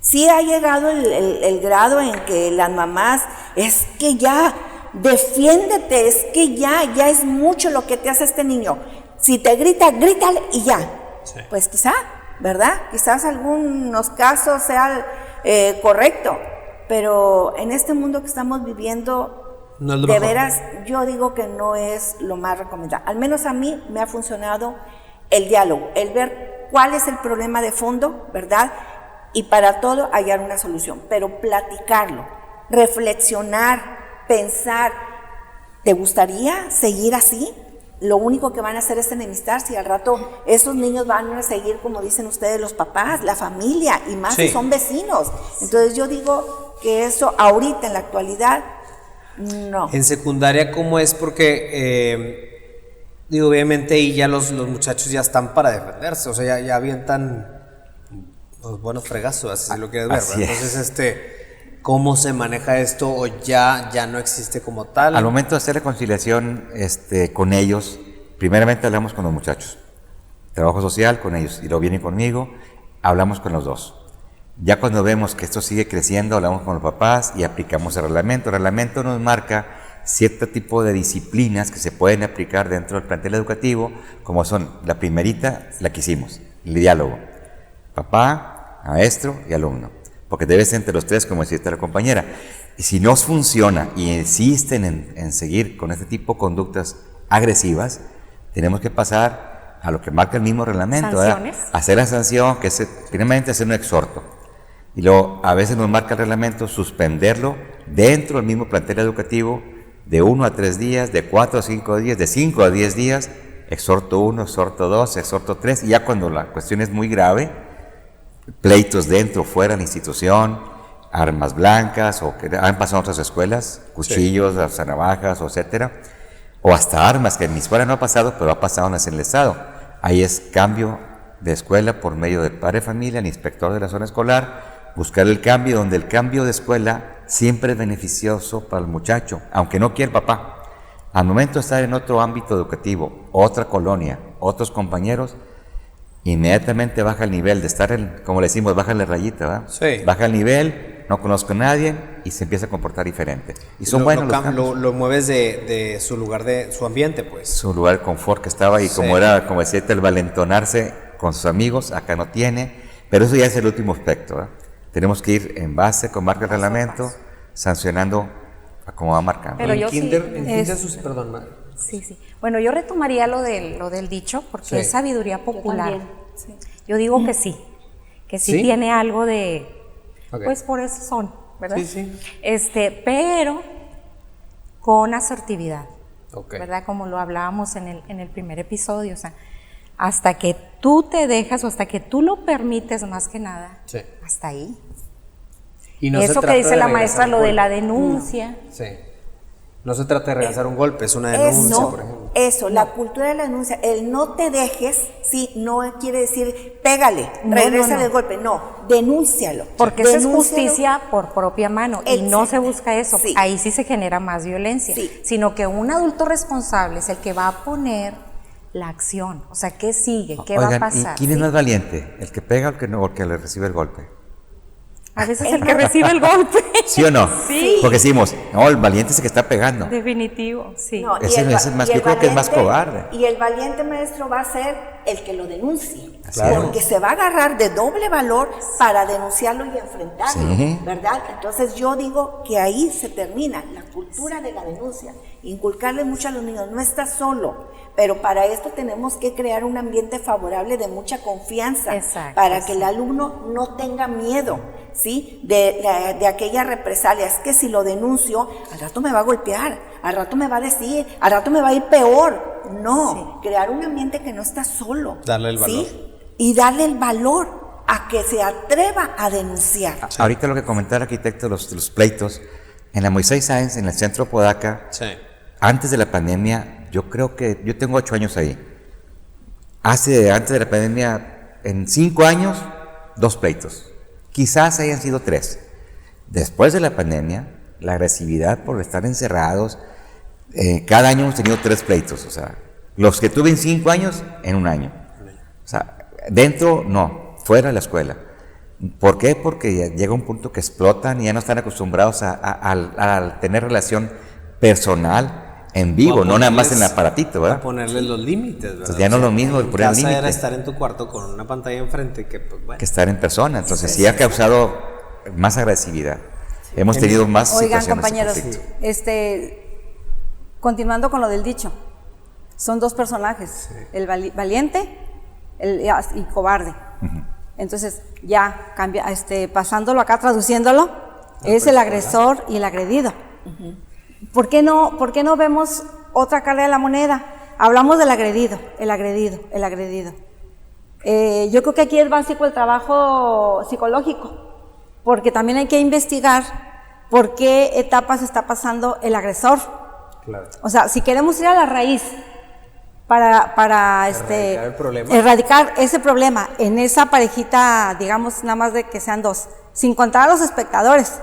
Sí ha llegado el grado en que las mamás, es que ya, defiéndete, es que ya es mucho lo que te hace este niño. Si te grita, grítale y ya. Sí. Pues quizá, ¿verdad? Quizás algunos casos sea correcto, pero en este mundo que estamos viviendo, No es lo de mejor. veras, yo digo que no es lo más recomendable. Al menos a mí me ha funcionado el diálogo, el ver cuál es el problema de fondo, ¿verdad? Y para todo hallar una solución, pero platicarlo, reflexionar, pensar, ¿te gustaría seguir así? Lo único que van a hacer es enemistarse y al rato esos niños van a seguir, como dicen ustedes, los papás, la familia, y más Sí. si son vecinos. Entonces yo digo que eso ahorita en la actualidad, no. En secundaria, ¿cómo es? Porque, digo, obviamente ahí ya los muchachos ya están para defenderse, o sea, ya avientan los buenos fregazos, así si lo quieres ver, Así ¿verdad? es. Entonces, ¿cómo se maneja esto o ya no existe como tal? Al momento de hacer la conciliación con ellos, primeramente hablamos con los muchachos, trabajo social con ellos, y luego vienen conmigo, hablamos con los dos. Ya cuando vemos que esto sigue creciendo, hablamos con los papás y aplicamos el reglamento. El reglamento nos marca cierto tipo de disciplinas que se pueden aplicar dentro del plantel educativo, como son la primerita, la que hicimos, el diálogo, papá, maestro y alumno, porque debe ser entre los tres, como decía la compañera. Y si no funciona y insisten en seguir con este tipo de conductas agresivas, tenemos que pasar a lo que marca el mismo reglamento, ¿Sanciones? hacer la sanción, que es primeramente hacer un exhorto, y luego a veces nos marca el reglamento suspenderlo dentro del mismo plantel educativo de 1 a 3 días, de 4 a 5 días, de 5 a 10 días, exhorto 1, exhorto 2, exhorto 3, y ya cuando la cuestión es muy grave, pleitos dentro o fuera de la institución, armas blancas, o que han pasado en otras escuelas, cuchillos, hasta navajas, o etcétera, o hasta armas, que en mi escuela no ha pasado, pero ha pasado en el Estado. Ahí es cambio de escuela por medio del padre de familia, el inspector de la zona escolar, buscar el cambio, donde el cambio de escuela siempre es beneficioso para el muchacho, aunque no quiera el papá. Al momento de estar en otro ámbito educativo, otra colonia, otros compañeros, inmediatamente baja el nivel de estar, como le decimos, baja la rayita, ¿verdad? Sí. Baja el nivel, no conozco a nadie y se empieza a comportar diferente. Y son buenos los cambios. lo mueves de su lugar, de su ambiente, pues. Su lugar de confort que estaba y Sí. como era, como decía, el valentonarse con sus amigos, acá no tiene, pero eso ya es el último aspecto, ¿verdad? Tenemos que ir en base con marca el reglamento, sancionando a como va marcando. Pero en yo sí, kinder, es- perdón, madre. Sí, sí. Bueno, yo retomaría lo del dicho, porque Sí. es sabiduría popular. también. Yo digo que sí ¿Sí? tiene algo de Ok. Pues por eso son, ¿verdad? Sí, sí. Pero con asertividad, Ok. ¿verdad? Como lo hablábamos en el primer episodio, o sea, hasta que tú te dejas o hasta que tú lo permites más que nada, Sí. hasta ahí. Y no se Eso que trata dice de la regresar maestra, un lo de la golpe. denuncia. Sí. No se trata de regresar un golpe, es una denuncia, por ejemplo. La cultura de la denuncia, el no te dejes, sí, no quiere decir pégale, No, regresa no, no. el golpe, no, denúncialo. Porque eso es Denúncialo. justicia por propia mano y no Exacto. se busca eso. Sí. Ahí sí se genera más violencia, Sí. sino que un adulto responsable es el que va a poner la acción. O sea, ¿qué sigue? ¿Qué va a Oigan, pasar? ¿y quién es más valiente? ¿El que pega o el que, no, o el que le recibe el golpe? A veces el que recibe el golpe. ¿Sí o no? Sí. Porque decimos, no, el valiente es el que está pegando. Definitivo, sí. No, Ese es más- y el yo creo que es más cobarde. Y el valiente maestro va a ser el que lo denuncie, Claro. porque se va a agarrar de doble valor para denunciarlo y enfrentarlo, Sí. ¿verdad? Entonces yo digo que ahí se termina la cultura de la denuncia, inculcarle mucho a los niños, no estás solo, pero para esto tenemos que crear un ambiente favorable de mucha confianza, Exacto, para que el alumno no tenga miedo, ¿sí? De aquella represalia. Es que si lo denuncio, al rato me va a golpear, al rato me va a decir, al rato me va a ir peor. No, crear un ambiente que no está solo. Darle el valor. ¿sí? Y darle el valor a que se atreva a denunciar. Ahorita lo que comentaba el arquitecto, los pleitos, en la Moisés Sáenz, en el centro Podaca, Sí. antes de la pandemia, yo creo que, yo tengo 8 años ahí. Antes de la pandemia, en 5 años, 2 pleitos. Quizás hayan sido 3. Después de la pandemia, la agresividad por estar encerrados, cada año hemos tenido 3 pleitos. O sea, los que tuve en 5 años, en un año. O sea, dentro no, fuera de la escuela. ¿Por qué? Porque ya llega un punto que explotan y ya no están acostumbrados a tener relación personal en vivo, O a no nada más en el ponerles- aparatito, A ¿verdad? ponerles los límites, ¿verdad? Entonces ya no es lo mismo el en poner casa era límites estar en tu cuarto con una pantalla enfrente que, pues, bueno. que estar en persona. Entonces sí ha causado más agresividad. Hemos tenido más Oigan, situaciones de compañeros, conflicto. continuando con lo del dicho, son 2 personajes, el valiente y cobarde. Entonces, ya cambia, pasándolo acá, traduciéndolo, es el agresor y el agredido. ¿Por qué no vemos otra cara de la moneda? Hablamos del agredido, el agredido, el agredido. Yo creo que aquí es básico el trabajo psicológico, porque también hay que investigar por qué etapas está pasando el agresor. Claro. O sea, si queremos ir a la raíz para Erradicar el problema. erradicar ese problema en esa parejita, digamos, nada más de que sean 2, sin contar a los espectadores,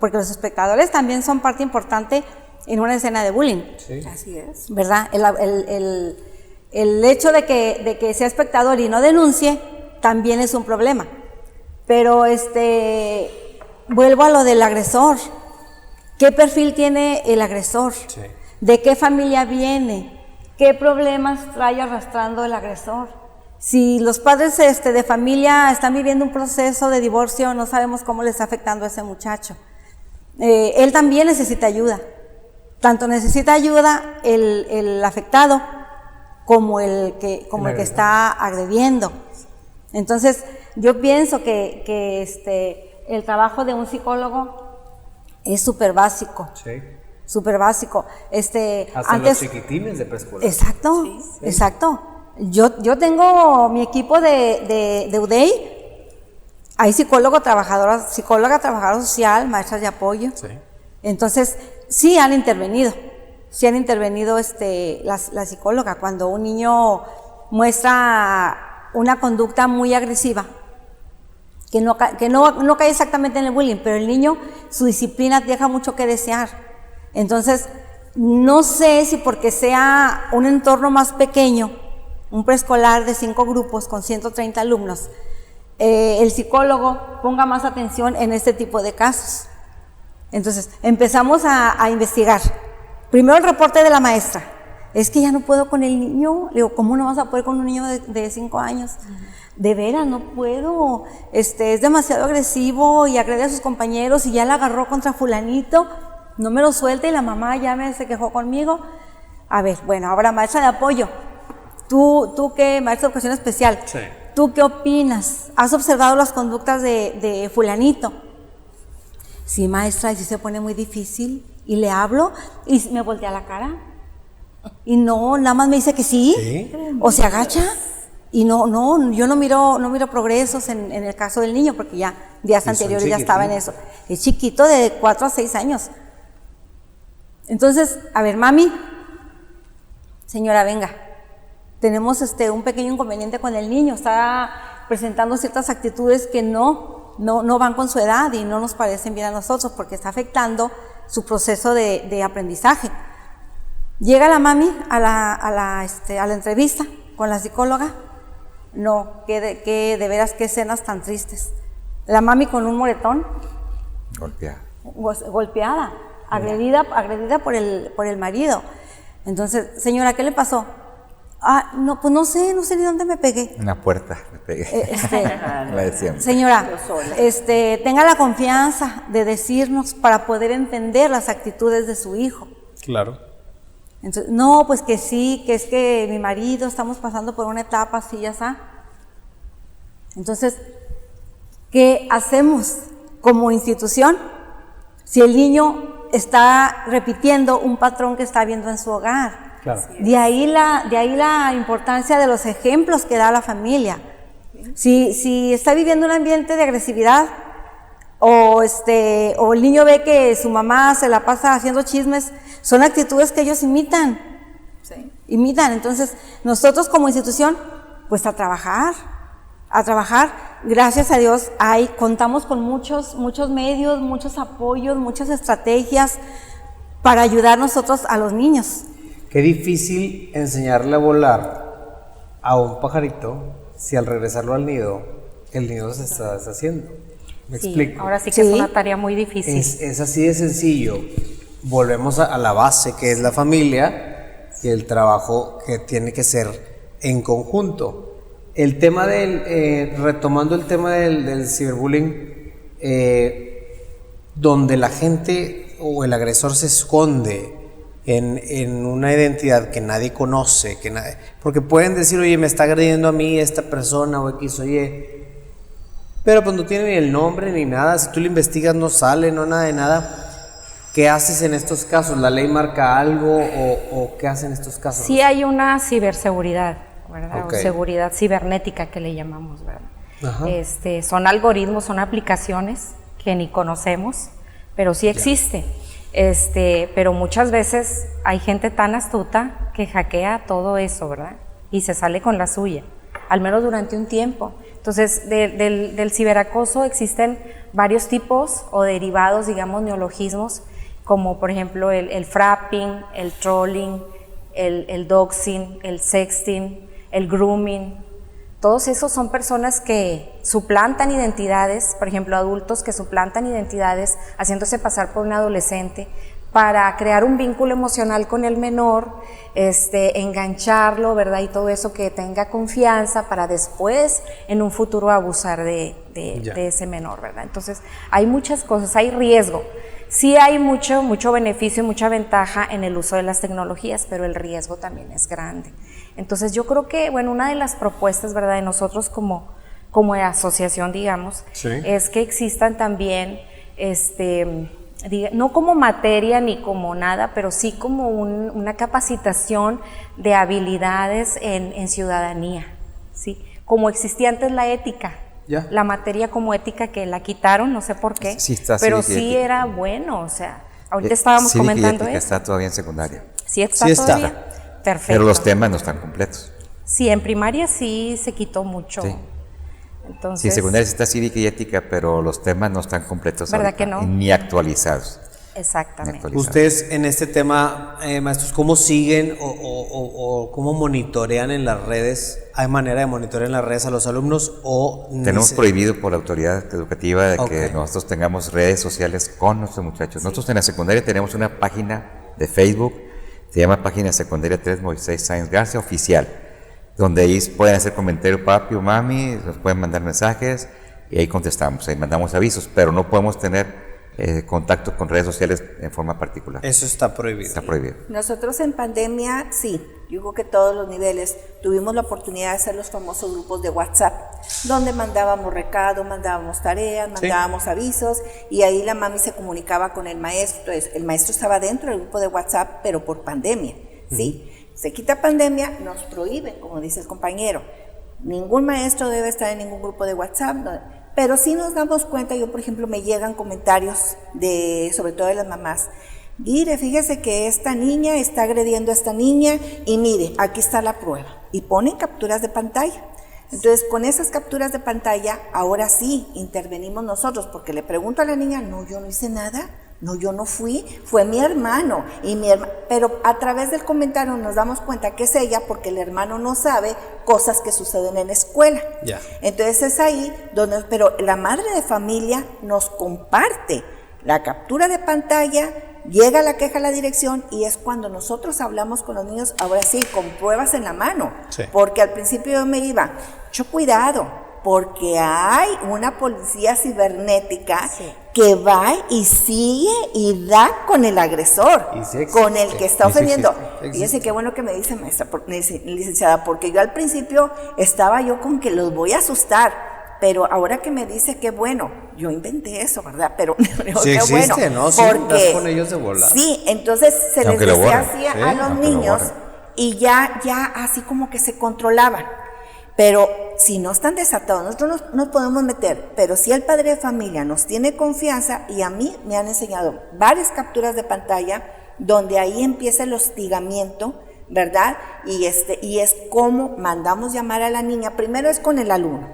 porque los espectadores también son parte importante en una escena de bullying. Sí. Así es. ¿Verdad? El hecho de que sea espectador y no denuncie también es un problema. Pero vuelvo a lo del agresor. ¿Qué perfil tiene el agresor? Sí. ¿De qué familia viene? ¿Qué problemas trae arrastrando el agresor? Si los padres de familia están viviendo un proceso de divorcio, no sabemos cómo les está afectando a ese muchacho. Él también necesita ayuda. Tanto necesita ayuda el afectado como el que está agrediendo. Entonces, yo pienso que el trabajo de un psicólogo es súper básico. Sí. Súper básico. Hasta los chiquitines de preescolar. Exacto, exacto. Yo tengo mi equipo de UDEI. Hay psicóloga, trabajadora social, maestras de apoyo. Sí. Entonces, sí han intervenido la psicóloga cuando un niño muestra una conducta muy agresiva, que no cae exactamente en el bullying, pero el niño, su disciplina deja mucho que desear. Entonces, no sé si porque sea un entorno más pequeño, un preescolar de 5 grupos con 130 alumnos, el psicólogo ponga más atención en este tipo de casos. Entonces, empezamos a investigar. Primero el reporte de la maestra. Es que ya no puedo con el niño. Le digo, ¿cómo no vas a poder con un niño de 5 años? De veras, no puedo. Es demasiado agresivo y agrede a sus compañeros y ya la agarró contra fulanito. No me lo suelta y la mamá ya se quejó conmigo. A ver, bueno, ahora maestra de apoyo. ¿Tú qué, maestra de educación especial? Sí. ¿Tú qué opinas? ¿Has observado las conductas de fulanito? sí maestra, y sí se pone muy difícil. Y le hablo y me voltea la cara. Y no, nada más me dice que sí. ¿Sí? O se agacha. Y no, yo no miro progresos en el caso del niño, porque ya días anteriores ya estaba en eso. Es chiquito, de 4 a 6 años. Entonces, a ver, mami, señora, venga, tenemos un pequeño inconveniente con el niño, está presentando ciertas actitudes que no van con su edad y no nos parecen bien a nosotros, porque está afectando su proceso de aprendizaje. Llega la mami a la entrevista con la psicóloga. No, de veras, qué escenas tan tristes. La mami con un moretón. Golpeada, agredida por el marido. Entonces, señora, ¿qué le pasó? Ah, no, pues no sé ni dónde me pegué. En la puerta me pegué. La decíamos. Señora, tenga la confianza de decirnos para poder entender las actitudes de su hijo. Claro. Entonces, no, pues que sí, que es que mi marido, estamos pasando por una etapa así, ya está. Entonces, ¿qué hacemos como institución si el niño está repitiendo un patrón que está viendo en su hogar? Claro. De ahí la importancia de los ejemplos que da la familia. Si está viviendo un ambiente de agresividad, o el niño ve que su mamá se la pasa haciendo chismes, son actitudes que ellos imitan. Sí. Imitan. Entonces, nosotros como institución, pues a trabajar. Gracias a Dios, contamos con muchos medios, muchos apoyos, muchas estrategias para ayudar nosotros a los niños. Qué difícil enseñarle a volar a un pajarito si al regresarlo al nido, el nido se está deshaciendo. ¿Me explico? Ahora sí que es una tarea muy difícil. Es así de sencillo. Volvemos a la base, que es la familia y el trabajo que tiene que ser en conjunto. El tema retomando el tema del ciberbullying, donde la gente o el agresor se esconde en una identidad que nadie conoce, porque pueden decir, oye, me está agrediendo a mí esta persona o X, oye, pero pues no tiene ni el nombre ni nada, si tú lo investigas no sale, no nada de nada. ¿Qué haces en estos casos? ¿La ley marca algo o qué hacen en estos casos? Sí hay una ciberseguridad, ¿verdad? Okay. O seguridad cibernética que le llamamos, ¿verdad? Ajá. Son algoritmos, son aplicaciones que ni conocemos, pero sí existe. Pero muchas veces hay gente tan astuta que hackea todo eso, ¿verdad? Y se sale con la suya, al menos durante un tiempo. Entonces, del ciberacoso existen varios tipos o derivados, digamos, neologismos, como por ejemplo el frapping, el trolling, el doxing, el sexting, el grooming. Todos esos son personas que suplantan identidades, por ejemplo, adultos que suplantan identidades haciéndose pasar por un adolescente para crear un vínculo emocional con el menor, engancharlo, ¿verdad? Y todo eso, que tenga confianza para después, en un futuro, abusar de ese menor, ¿verdad? Entonces, hay muchas cosas, hay riesgo. Sí hay mucho beneficio y mucha ventaja en el uso de las tecnologías, pero el riesgo también es grande. Entonces, yo creo que, bueno, una de las propuestas, ¿verdad?, de nosotros como asociación, digamos, sí, es que existan también, no como materia ni como nada, pero sí como una capacitación de habilidades en ciudadanía, ¿sí? Como existía antes la ética, ¿ya? La materia como ética, que la quitaron, no sé por qué, Sí está, pero sí, sí ética. era bueno, o sea, ahorita estábamos Cívica y comentando ética eso. está todavía en secundaria, Sí está Sí está. todavía. Perfecto. pero los temas no están completos. Sí, en primaria sí se quitó mucho. Sí. Entonces, Sí, en secundaria sí está cívica y ética, pero los temas no están completos ¿Verdad ahorita, que no? ni actualizados. exactamente. Ustedes en este tema, maestros, ¿cómo siguen o cómo monitorean en las redes? ¿Hay manera de monitorear en las redes a los alumnos o Tenemos prohibido por la autoridad educativa de que Ok. nosotros tengamos redes sociales con nuestros muchachos. Nosotros en la secundaria tenemos una página de Facebook, se llama Página Secundaria 3 Moisés Sáenz Garza Oficial, donde ahí pueden hacer comentarios, papi o mami, nos pueden mandar mensajes y ahí contestamos, ahí mandamos avisos, pero no podemos tener contacto con redes sociales en forma particular. Eso está prohibido. Está prohibido. Nosotros en pandemia, sí, yo creo que todos los niveles tuvimos la oportunidad de hacer los famosos grupos de WhatsApp, donde mandábamos recados, mandábamos tareas, mandábamos avisos, y ahí la mami se comunicaba con el maestro. Entonces, el maestro estaba dentro del grupo de WhatsApp, pero por pandemia, ¿sí? Se quita pandemia, nos prohíben, como dice el compañero. Ningún maestro debe estar en ningún grupo de WhatsApp, pero sí nos damos cuenta. Yo, por ejemplo, me llegan comentarios sobre todo de las mamás. Mire, fíjese que esta niña está agrediendo a esta niña y mire, aquí está la prueba. Y ponen capturas de pantalla. Entonces, con esas capturas de pantalla, ahora sí intervenimos nosotros, porque le pregunto a la niña, no, yo no hice nada. No, yo no fui, fue mi hermano, pero a través del comentario nos damos cuenta que es ella, porque el hermano no sabe cosas que suceden en la escuela. Entonces es ahí donde, pero la madre de familia nos comparte la captura de pantalla, llega la queja a la dirección, y es cuando nosotros hablamos con los niños, ahora sí, con pruebas en la mano, porque al principio yo me iba, mucho cuidado, porque hay una policía cibernética que va y sigue y da con el agresor, con el que está ofendiendo. Fíjese qué bueno que me dice, maestra, licenciada, porque yo al principio estaba yo con que los voy a asustar, pero ahora que me dice qué bueno, yo inventé eso, ¿verdad? Pero sí qué bueno, ¿no? porque Sí, con ellos de volar. Sí, entonces se les decía así a los niños, y ya así como que se controlaban. Pero si no están desatados, nosotros nos podemos meter, pero si el padre de familia nos tiene confianza, y a mí me han enseñado varias capturas de pantalla donde ahí empieza el hostigamiento, ¿verdad? Y es como mandamos llamar a la niña, primero es con el alumno,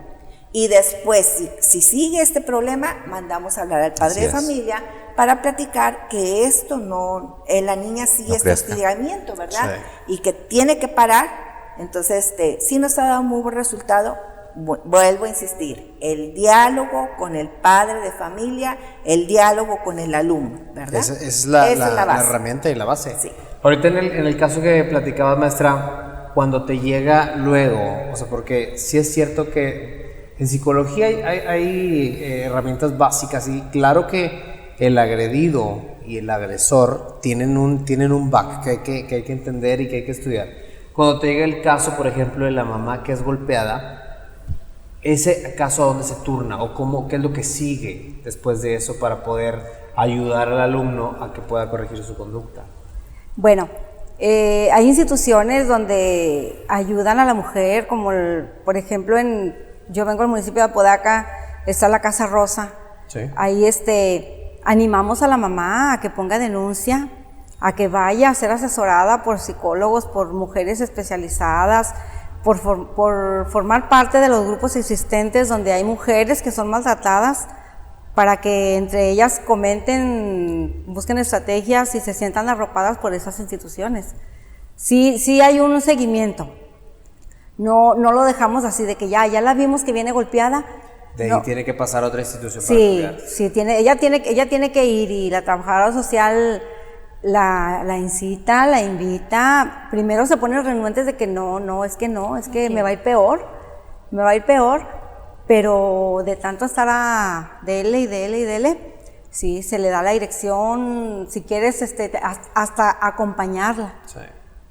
y después, si sigue este problema, mandamos a hablar al padre de familia para platicar que esto no, la niña sigue este hostigamiento, ¿verdad? Y que tiene que parar. Entonces, sí nos ha dado muy buen resultado. Vuelvo a insistir, el diálogo con el padre de familia, el diálogo con el alumno, ¿verdad? Esa es la herramienta y la base. Sí. Ahorita en el caso que platicabas, maestra, cuando te llega luego, o sea, porque sí es cierto que en psicología hay herramientas básicas, y claro que el agredido y el agresor tienen un back que hay que entender y que hay que estudiar. Cuando te llega el caso, por ejemplo, de la mamá que es golpeada, ¿ese caso a dónde se turna? ¿O qué es lo que sigue después de eso para poder ayudar al alumno a que pueda corregir su conducta? Bueno, hay instituciones donde ayudan a la mujer, como por ejemplo, yo vengo del municipio de Apodaca, está la Casa Rosa. Ahí animamos a la mamá a que ponga denuncia, a que vaya a ser asesorada por psicólogos, por mujeres especializadas, por formar parte de los grupos existentes donde hay mujeres que son maltratadas, para que entre ellas comenten, busquen estrategias y se sientan arropadas por esas instituciones. Sí hay un seguimiento, no lo dejamos así de que ya la vimos que viene golpeada. De ahí tiene que pasar a otra institución para cuidar. Sí, ella tiene que ir, y la trabajadora social la incita, la invita. Primero se ponen renuentes de que no, es que me va a ir peor, pero de tanto estar dele, sí, se le da la dirección, si quieres hasta acompañarla. Sí.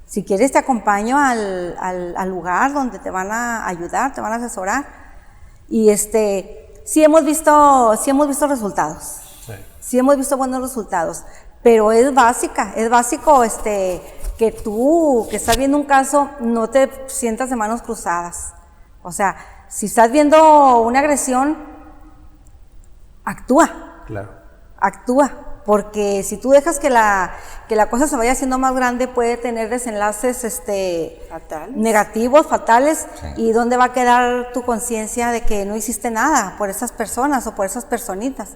Si quieres te acompaño al lugar donde te van a ayudar, te van a asesorar, y sí hemos visto resultados. Sí hemos visto buenos resultados. Pero es básico que tú, que estás viendo un caso, no te sientas de manos cruzadas. O sea, si estás viendo una agresión, actúa. Claro. Actúa, porque si tú dejas que la cosa se vaya haciendo más grande, puede tener desenlaces negativos, fatales, y ¿dónde va a quedar tu conciencia de que no hiciste nada por esas personas o por esas personitas?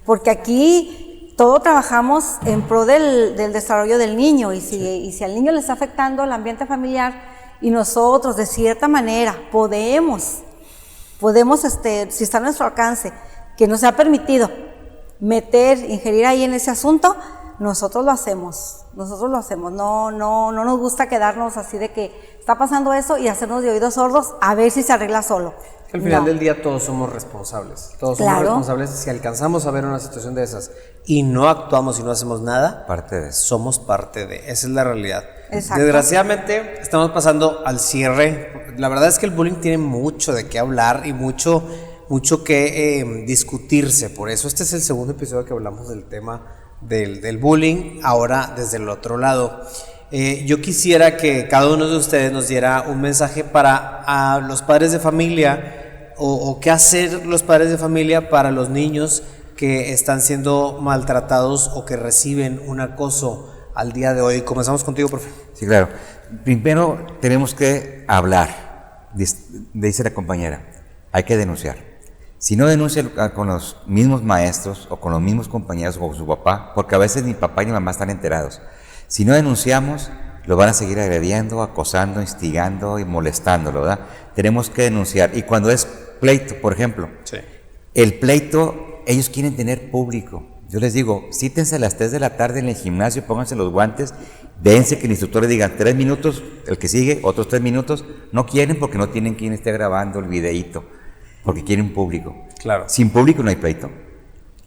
Porque aquí todo trabajamos en pro del desarrollo del niño, y si al niño le está afectando el ambiente familiar, y nosotros de cierta manera podemos, si está a nuestro alcance, que nos ha permitido ingerir ahí en ese asunto, nosotros lo hacemos, no nos gusta quedarnos así de que está pasando eso y hacernos de oídos sordos a ver si se arregla solo. Al final No. del día todos somos responsables. Todos somos Claro. responsables. Si alcanzamos a ver una situación de esas y no actuamos y no hacemos nada, Parte de eso. somos parte de. Esa es la realidad. Exacto. Desgraciadamente estamos pasando al cierre. La verdad es que el bullying tiene mucho de qué hablar y mucho que discutirse. Por eso este es el segundo episodio que hablamos del tema del bullying, ahora desde el otro lado. Yo quisiera que cada uno de ustedes nos diera un mensaje para a los padres de familia o qué hacer los padres de familia para los niños que están siendo maltratados o que reciben un acoso al día de hoy. Comenzamos contigo, profe. Sí, claro. Primero tenemos que hablar, dice la compañera, hay que denunciar. Si no denuncia con los mismos maestros o con los mismos compañeros o con su papá, porque a veces ni papá ni mamá están enterados, si no denunciamos, lo van a seguir agrediendo, acosando, instigando y molestándolo, ¿verdad? Tenemos que denunciar. Y cuando es pleito, por ejemplo, Sí. el pleito, ellos quieren tener público. Yo les digo, sítense a las 3 de la tarde en el gimnasio, pónganse los guantes, déjense que el instructor les diga 3 minutos, el que sigue, otros 3 minutos. No quieren porque no tienen quien esté grabando el videíto, porque quieren público. Claro. Sin público no hay pleito.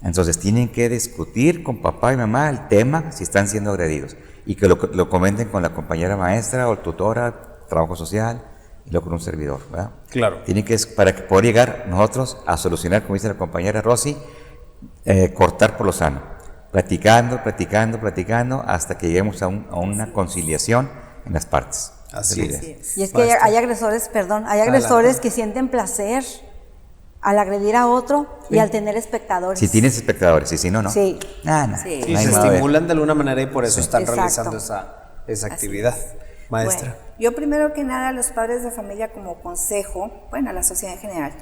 Entonces tienen que discutir con papá y mamá el tema si están siendo agredidos y que lo comenten con la compañera maestra o tutora, trabajo social y luego con un servidor, ¿verdad? Claro. Tienen que, para que poder llegar nosotros a solucionar, como dice la compañera Rosy, cortar por lo sano, platicando hasta que lleguemos a una conciliación en las partes. Así Esa la es. idea. Y es que hay agresores, hay agresores que sienten placer al agredir a otro y al tener espectadores. Si tienes espectadores y si no, no. Sí. Nada. Sí. Y Nadie se me va a ver. estimulan de alguna manera y por eso están Exacto. realizando esa actividad. Maestra. Bueno, yo primero que nada a los padres de familia como consejo, bueno, a la sociedad en general,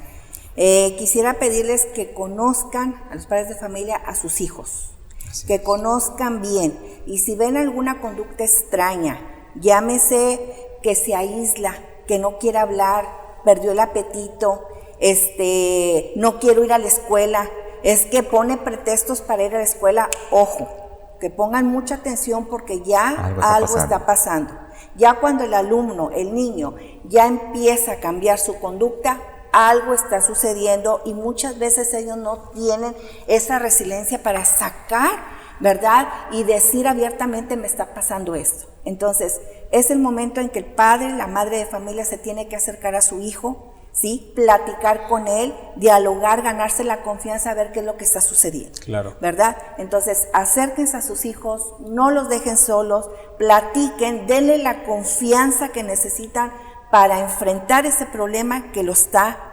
quisiera pedirles que conozcan a los padres de familia a sus hijos, que conozcan bien y si ven alguna conducta extraña, llámese que se aísla, que no quiere hablar, perdió el apetito, no quiero ir a la escuela, es que pone pretextos para ir a la escuela, ojo, que pongan mucha atención porque ya algo está pasando. Ya cuando el alumno, el niño, ya empieza a cambiar su conducta, algo está sucediendo y muchas veces ellos no tienen esa resiliencia para sacar, ¿verdad? Y decir abiertamente me está pasando esto. Entonces, es el momento en que el padre, la madre de familia se tiene que acercar a su hijo, ¿sí? Platicar con él, dialogar, ganarse la confianza, ver qué es lo que está sucediendo. Claro. ¿Verdad? Entonces, acérquense a sus hijos, no los dejen solos, platiquen, denle la confianza que necesitan para enfrentar ese problema que lo está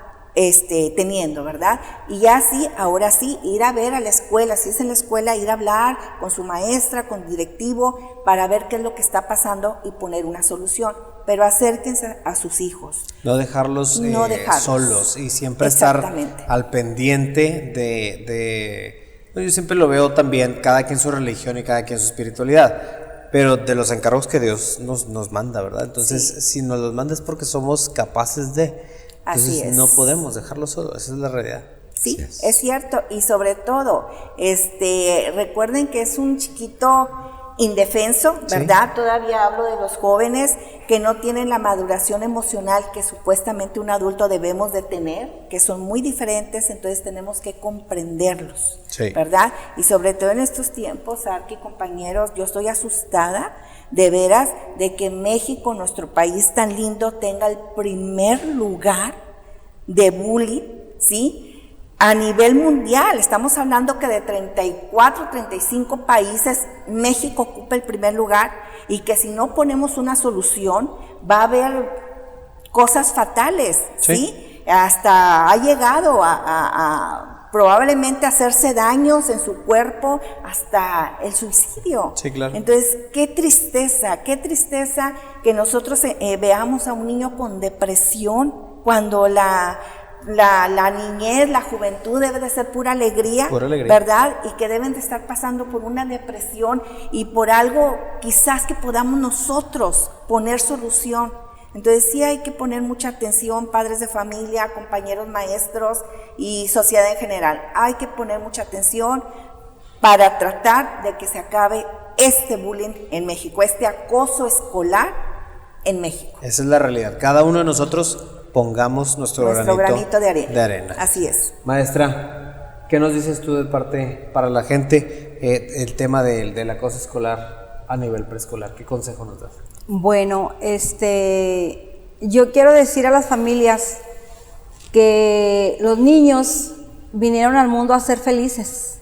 teniendo, ¿verdad? Y ya sí, ahora sí, ir a ver a la escuela, si es en la escuela, ir a hablar con su maestra, con el directivo, para ver qué es lo que está pasando y poner una solución. Pero acérquense a sus hijos. No dejarlos, No dejarlos. solos y siempre estar al pendiente de yo siempre lo veo también, cada quien su religión y cada quien su espiritualidad, pero de los encargos que Dios nos manda, ¿verdad? Entonces, si nos los manda es porque somos capaces de... Entonces, Así es. no podemos dejarlos solos, esa es la realidad. Sí, es cierto, y sobre todo, recuerden que es un chiquito indefenso, ¿verdad? Sí. Todavía hablo de los jóvenes que no tienen la maduración emocional que supuestamente un adulto debemos de tener, que son muy diferentes, entonces tenemos que comprenderlos, sí. ¿Verdad? Y sobre todo en estos tiempos, Arqui, compañeros, yo estoy asustada de veras de que México, nuestro país tan lindo, tenga el primer lugar de bullying, ¿sí? A nivel mundial, estamos hablando que de 34, 35 países, México ocupa el primer lugar y que si no ponemos una solución, va a haber cosas fatales, ¿sí? Hasta ha llegado a probablemente hacerse daños en su cuerpo, hasta el suicidio. Sí, claro. Entonces, qué tristeza que nosotros veamos a un niño con depresión cuando la niñez, la juventud debe de ser pura alegría, ¿verdad? Y que deben de estar pasando por una depresión y por algo quizás que podamos nosotros poner solución. Entonces sí hay que poner mucha atención, padres de familia, compañeros maestros y sociedad en general. Hay que poner mucha atención, para tratar de que se acabe este bullying en México, este acoso escolar en México. Esa es la realidad. Cada uno de nosotros pongamos nuestro granito de arena. de arena. Así es. Maestra, ¿qué nos dices tú de parte para la gente el tema del acoso escolar a nivel preescolar? ¿Qué consejo nos das? Bueno, yo quiero decir a las familias que los niños vinieron al mundo a ser felices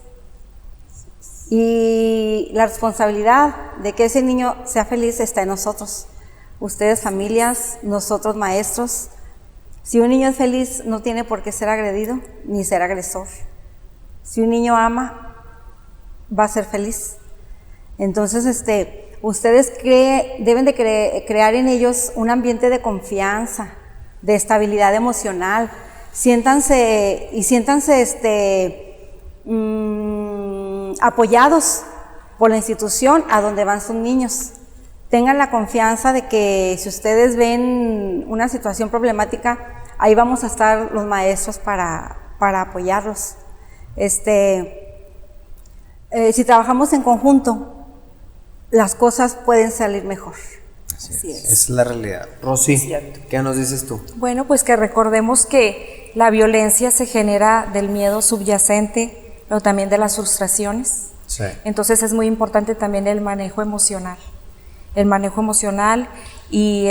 y la responsabilidad de que ese niño sea feliz está en nosotros, ustedes familias, nosotros maestros. Si un niño es feliz no tiene por qué ser agredido ni ser agresor. Si un niño ama, va a ser feliz. Entonces, ustedes deben de crear en ellos un ambiente de confianza, de estabilidad emocional. Siéntanse apoyados por la institución a donde van sus niños. Tengan la confianza de que si ustedes ven una situación problemática, ahí vamos a estar los maestros para apoyarlos. Si trabajamos en conjunto, las cosas pueden salir mejor. Así es. Es la realidad. Rosy, Es cierto. ¿qué nos dices tú? Bueno, pues que recordemos que la violencia se genera del miedo subyacente, pero también de las frustraciones. Sí. Entonces es muy importante también el manejo emocional. El manejo emocional y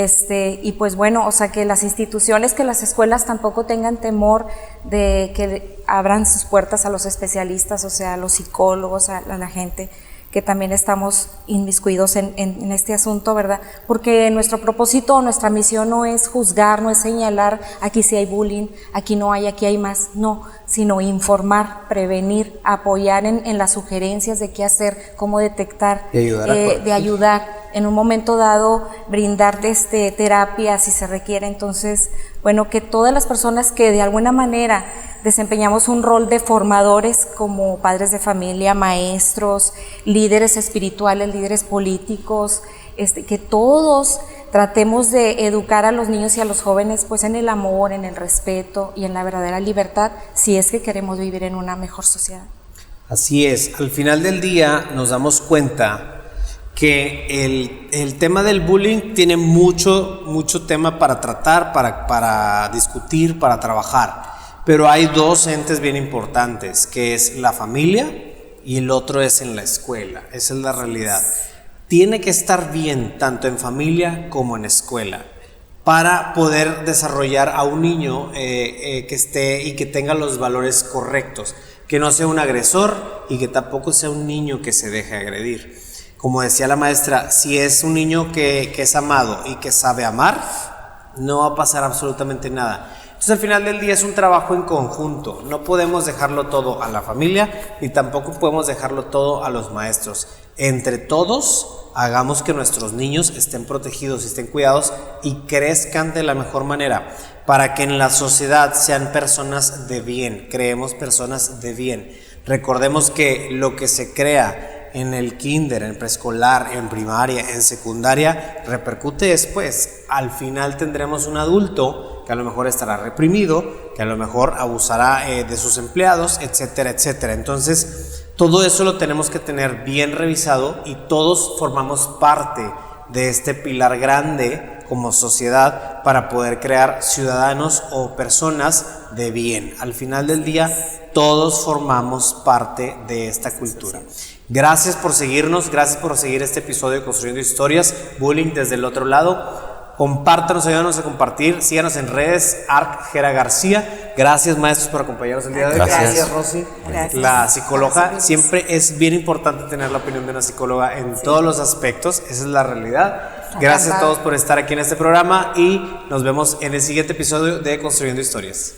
pues bueno, o sea, que las instituciones, que las escuelas tampoco tengan temor de que abran sus puertas a los especialistas, o sea, a los psicólogos, a la gente que también estamos inmiscuidos en este asunto, ¿verdad? Porque nuestro propósito, nuestra misión no es juzgar, no es señalar aquí sí hay bullying, aquí no hay, aquí hay más, no, sino informar, prevenir, apoyar en las sugerencias de qué hacer, cómo detectar, de ayudar en un momento dado, brindar terapia si se requiere. Entonces, bueno, que todas las personas que de alguna manera desempeñamos un rol de formadores como padres de familia, maestros, líderes espirituales, líderes políticos, que todos tratemos de educar a los niños y a los jóvenes pues en el amor, en el respeto y en la verdadera libertad, si es que queremos vivir en una mejor sociedad. Así es, al final del día nos damos cuenta que el tema del bullying tiene mucho tema para tratar, para discutir, para trabajar. Pero hay dos entes bien importantes, que es la familia y el otro es en la escuela. Esa es la realidad. Tiene que estar bien tanto en familia como en escuela para poder desarrollar a un niño que esté y que tenga los valores correctos, que no sea un agresor y que tampoco sea un niño que se deje agredir. Como decía la maestra, si es un niño que es amado y que sabe amar, no va a pasar absolutamente nada. Entonces al final del día es un trabajo en conjunto, no podemos dejarlo todo a la familia ni tampoco podemos dejarlo todo a los maestros. Entre todos hagamos que nuestros niños estén protegidos y estén cuidados y crezcan de la mejor manera para que en la sociedad sean personas de bien, creemos personas de bien. Recordemos que lo que se crea en el kinder, en preescolar, en primaria, en secundaria, repercute después. Al final tendremos un adulto que a lo mejor estará reprimido, que a lo mejor abusará de sus empleados, etcétera, etcétera. Entonces, todo eso lo tenemos que tener bien revisado y todos formamos parte de este pilar grande como sociedad para poder crear ciudadanos o personas de bien. Al final del día, todos formamos parte de esta cultura. Gracias por seguirnos, gracias por seguir este episodio de Construyendo Historias, Bullying desde el otro lado. Compártanos, ayúdanos a compartir, síganos en redes, Gera García. Gracias maestros por acompañarnos el día de hoy. Gracias Rosy. Gracias. La psicóloga, siempre es bien importante tener la opinión de una psicóloga en todos los aspectos, esa es la realidad. Gracias a todos por estar aquí en este programa y nos vemos en el siguiente episodio de Construyendo Historias.